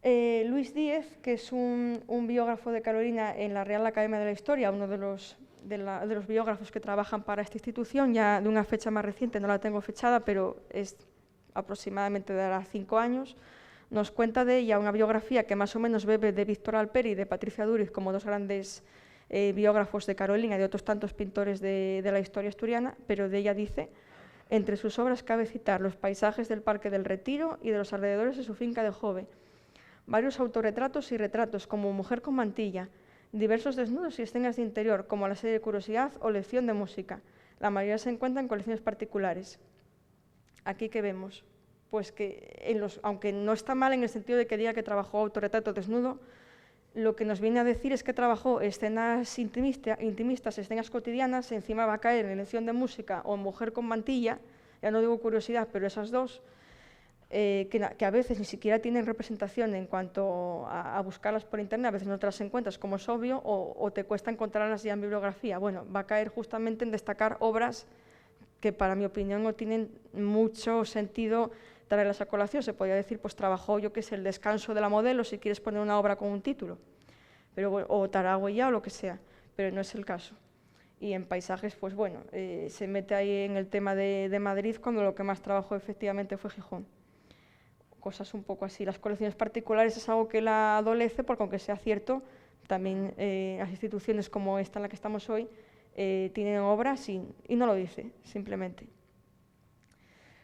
Luis Díez, que es un biógrafo de Carolina en la Real Academia de la Historia, uno de los biógrafos que trabajan para esta institución, ya de una fecha más reciente, no la tengo fechada, pero es aproximadamente de ahora 5 años, nos cuenta de ella una biografía que más o menos bebe de Víctor Alperi y de Patricia Dúriz como dos grandes biógrafos de Carolina y de otros tantos pintores de la historia asturiana, pero de ella dice: entre sus obras cabe citar los paisajes del Parque del Retiro y de los alrededores de su finca de Jove, varios autorretratos y retratos como Mujer con mantilla, diversos desnudos y escenas de interior como la serie Curiosidad o Lección de música. La mayoría se encuentran en colecciones particulares. Aquí que vemos, pues que aunque no está mal en el sentido de que diga que trabajó autorretrato desnudo, lo que nos viene a decir es que trabajó escenas intimistas, escenas cotidianas, encima va a caer en Lección de música o Mujer con mantilla, ya no digo Curiosidad, pero esas dos, que a veces ni siquiera tienen representación en cuanto a buscarlas por internet, a veces no te las encuentras, como es obvio, o te cuesta encontrarlas ya en bibliografía. Bueno, va a caer justamente en destacar obras que, para mi opinión, no tienen mucho sentido traerlas a colación. Se podría decir, pues trabajó, yo qué sé, El descanso de la modelo, si quieres poner una obra con un título, o Taragüeya o lo que sea, pero no es el caso. Y en paisajes, pues bueno, se mete ahí en el tema de Madrid, cuando lo que más trabajó efectivamente fue Gijón. Cosas un poco así. Las colecciones particulares es algo que la adolece, porque aunque sea cierto, también las instituciones como esta en la que estamos hoy tienen obras y no lo dice, simplemente.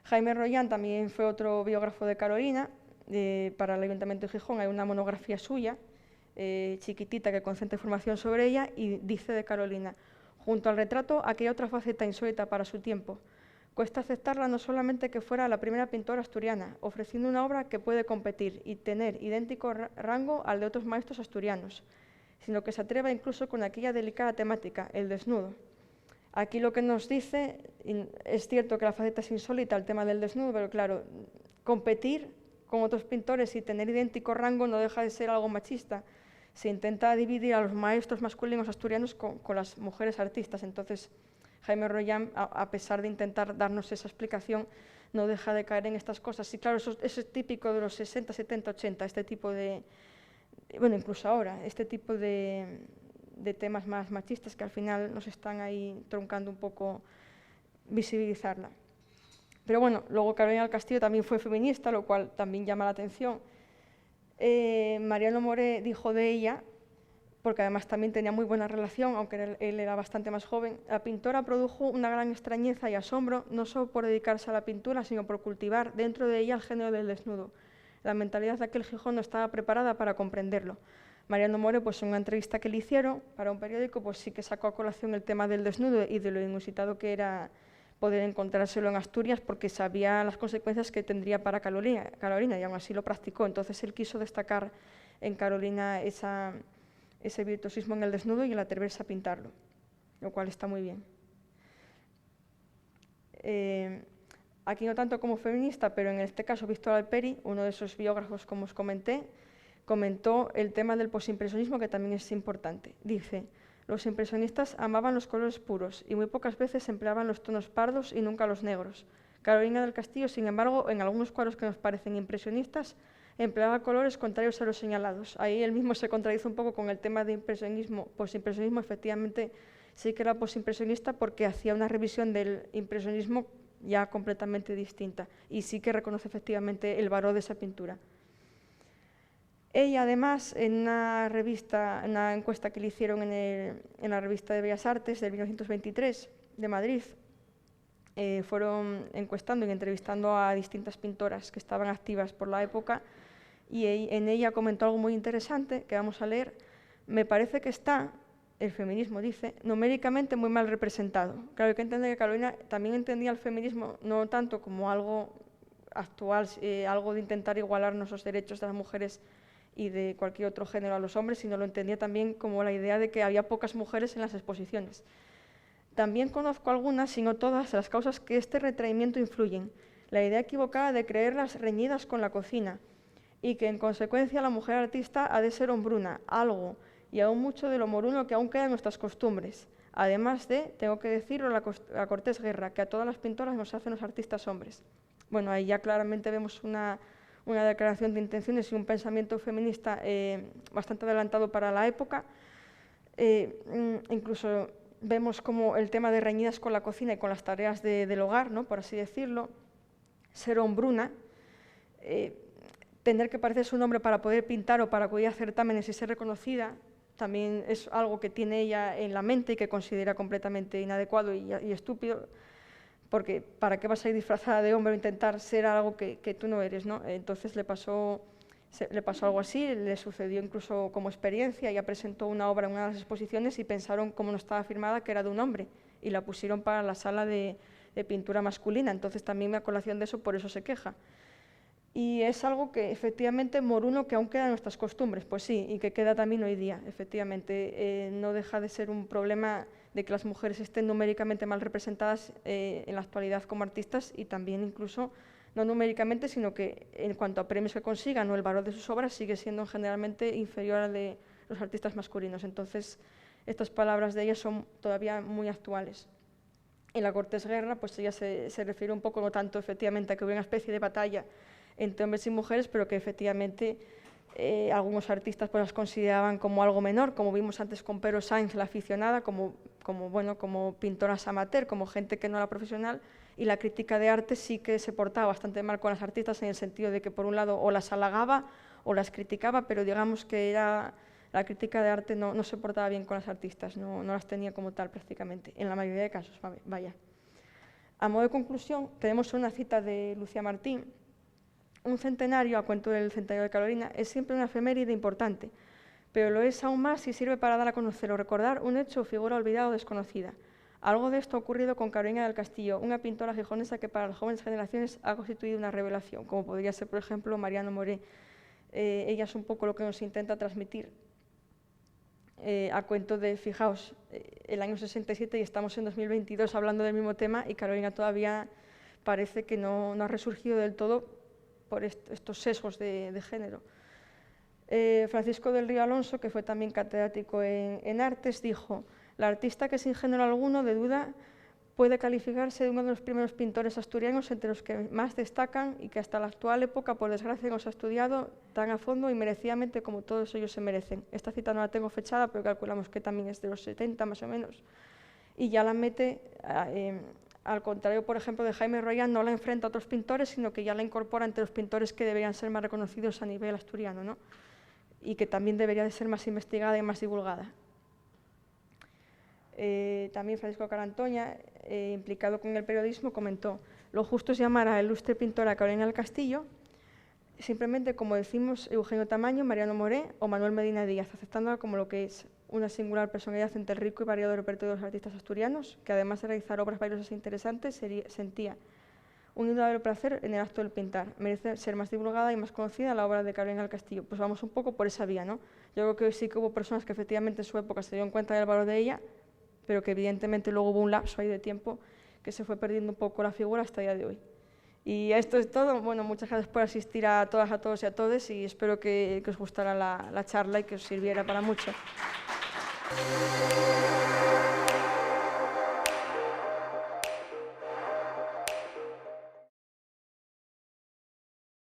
Jaime Royán también fue otro biógrafo de Carolina. Para el Ayuntamiento de Gijón hay una monografía suya, chiquitita, que concentra información sobre ella, y dice de Carolina: junto al retrato, aquella otra faceta insólita para su tiempo. Cuesta aceptarla no solamente que fuera la primera pintora asturiana, ofreciendo una obra que puede competir y tener idéntico rango al de otros maestros asturianos, sino que se atreva incluso con aquella delicada temática, el desnudo. Aquí lo que nos dice, es cierto que la faceta es insólita, el tema del desnudo, pero claro, competir con otros pintores y tener idéntico rango no deja de ser algo machista. Se intenta dividir a los maestros masculinos asturianos con las mujeres artistas. Entonces, Jaime Royán, a pesar de intentar darnos esa explicación, no deja de caer en estas cosas. Y claro, eso es típico de los 60, 70, 80, este tipo de, bueno, incluso ahora, este tipo de temas más machistas que al final nos están ahí truncando un poco visibilizarla. Pero bueno, luego Carolina del Castillo también fue feminista, lo cual también llama la atención. Mariano Moré dijo de ella, porque además también tenía muy buena relación, aunque él era bastante más joven: la pintora produjo una gran extrañeza y asombro, no solo por dedicarse a la pintura, sino por cultivar dentro de ella el género del desnudo. La mentalidad de aquel Gijón no estaba preparada para comprenderlo. Mariano Moré, pues en una entrevista que le hicieron para un periódico, pues sí que sacó a colación el tema del desnudo y de lo inusitado que era poder encontrárselo en Asturias porque sabía las consecuencias que tendría para Carolina y aún así lo practicó. Entonces él quiso destacar en Carolina ese virtuosismo en el desnudo y el atreverse a pintarlo, lo cual está muy bien. Aquí no tanto como feminista, pero en este caso Víctor Alperi, uno de esos biógrafos como os comenté, comentó el tema del posimpresionismo, que también es importante. Dice: los impresionistas amaban los colores puros y muy pocas veces empleaban los tonos pardos y nunca los negros. Carolina del Castillo, sin embargo, en algunos cuadros que nos parecen impresionistas, empleaba colores contrarios a los señalados. Ahí él mismo se contradice un poco con el tema de impresionismo. Posimpresionismo, efectivamente, sí que era posimpresionista porque hacía una revisión del impresionismo ya completamente distinta y sí que reconoce efectivamente el valor de esa pintura. Ella, además, en una encuesta que le hicieron en la revista de Bellas Artes del 1923 de Madrid, fueron encuestando y entrevistando a distintas pintoras que estaban activas por la época y en ella comentó algo muy interesante que vamos a leer. Me parece que está, el feminismo dice, numéricamente muy mal representado. Claro, hay que entender que Carolina también entendía el feminismo no tanto como algo actual, algo de intentar igualarnos los derechos de las mujeres y de cualquier otro género a los hombres, sino lo entendía también como la idea de que había pocas mujeres en las exposiciones. También conozco algunas, si no todas, las causas que este retraimiento influyen. La idea equivocada de creerlas reñidas con la cocina y que en consecuencia la mujer artista ha de ser hombruna, algo y aún mucho de lo moruno que aún queda en nuestras costumbres. Además de, tengo que decirlo, la Cortés Guerra, que a todas las pintoras nos hacen los artistas hombres. Bueno, ahí ya claramente vemos una declaración de intenciones y un pensamiento feminista bastante adelantado para la época. Incluso vemos como el tema de reñidas con la cocina y con las tareas del hogar, ¿no?, por así decirlo, ser hombruna, tener que parecerse un hombre para poder pintar o para acudir a certámenes y ser reconocida, también es algo que tiene ella en la mente y que considera completamente inadecuado y estúpido, porque ¿para qué vas a ir disfrazada de hombre o intentar ser algo que tú no eres, ¿no? Entonces le pasó algo así, le sucedió incluso como experiencia. Ella presentó una obra en una de las exposiciones y pensaron, como no estaba firmada, que era de un hombre y la pusieron para la sala de pintura masculina. Entonces también a colación de eso, por eso se queja. Y es algo que efectivamente moruno que aún queda en nuestras costumbres, pues sí, y que queda también hoy día, efectivamente. No deja de ser un problema de que las mujeres estén numéricamente mal representadas en la actualidad como artistas y también incluso, no numéricamente, sino que en cuanto a premios que consigan o el valor de sus obras sigue siendo generalmente inferior al de los artistas masculinos. Entonces, estas palabras de ella son todavía muy actuales. En la Cortés Guerra, pues ella se refiere un poco, no tanto efectivamente a que hubiera una especie de batalla entre hombres y mujeres, pero que efectivamente algunos artistas pues las consideraban como algo menor, como vimos antes con Pero Sáenz, la aficionada, como pintoras amateur, como gente que no era profesional, y la crítica de arte sí que se portaba bastante mal con las artistas en el sentido de que por un lado o las halagaba o las criticaba, pero digamos que la crítica de arte no se portaba bien con las artistas, no las tenía como tal prácticamente, en la mayoría de casos, vaya. A modo de conclusión, tenemos una cita de Lucía Martín. Un centenario, a cuento del centenario de Carolina, es siempre una efeméride importante, pero lo es aún más si sirve para dar a conocer o recordar un hecho o figura olvidada o desconocida. Algo de esto ha ocurrido con Carolina del Castillo, una pintora gijonesa que para las jóvenes generaciones ha constituido una revelación, como podría ser, por ejemplo, Mariano Moré. Ella es un poco lo que nos intenta transmitir. A cuento de, fijaos, el año 67 y estamos en 2022 hablando del mismo tema y Carolina todavía parece que no ha resurgido del todo por estos sesgos de género. Francisco del Río Alonso, que fue también catedrático en artes, dijo: la artista que sin género alguno de duda puede calificarse de uno de los primeros pintores asturianos entre los que más destacan y que hasta la actual época, por desgracia, nos ha estudiado tan a fondo y merecidamente como todos ellos se merecen. Esta cita no la tengo fechada, pero calculamos que también es de los 70 más o menos. Y ya la mete, al contrario, por ejemplo, de Jaime Royán, no la enfrenta a otros pintores, sino que ya la incorpora entre los pintores que deberían ser más reconocidos a nivel asturiano, ¿no? Y que también debería de ser más investigada y más divulgada. También Francisco Carantoña, implicado con el periodismo, comentó: lo justo es llamar a la ilustre pintora Carolina del Castillo simplemente, como decimos, Eugenio Tamaño, Mariano Moré o Manuel Medina Díaz, aceptándola como lo que es, una singular personalidad entre el rico y variado repertorio de los artistas asturianos, que además de realizar obras valiosas e interesantes, sentía un indudable placer en el acto del pintar. Merece ser más divulgada y más conocida la obra de Carolina del Castillo. Pues vamos un poco por esa vía, ¿no? Yo creo que sí que hubo personas que efectivamente en su época se dieron cuenta del valor de ella, pero que evidentemente luego hubo un lapso ahí de tiempo que se fue perdiendo un poco la figura hasta el día de hoy. Y esto es todo. Bueno, muchas gracias por asistir a todas, a todos y a todes, y espero que os gustara la charla y que os sirviera para mucho.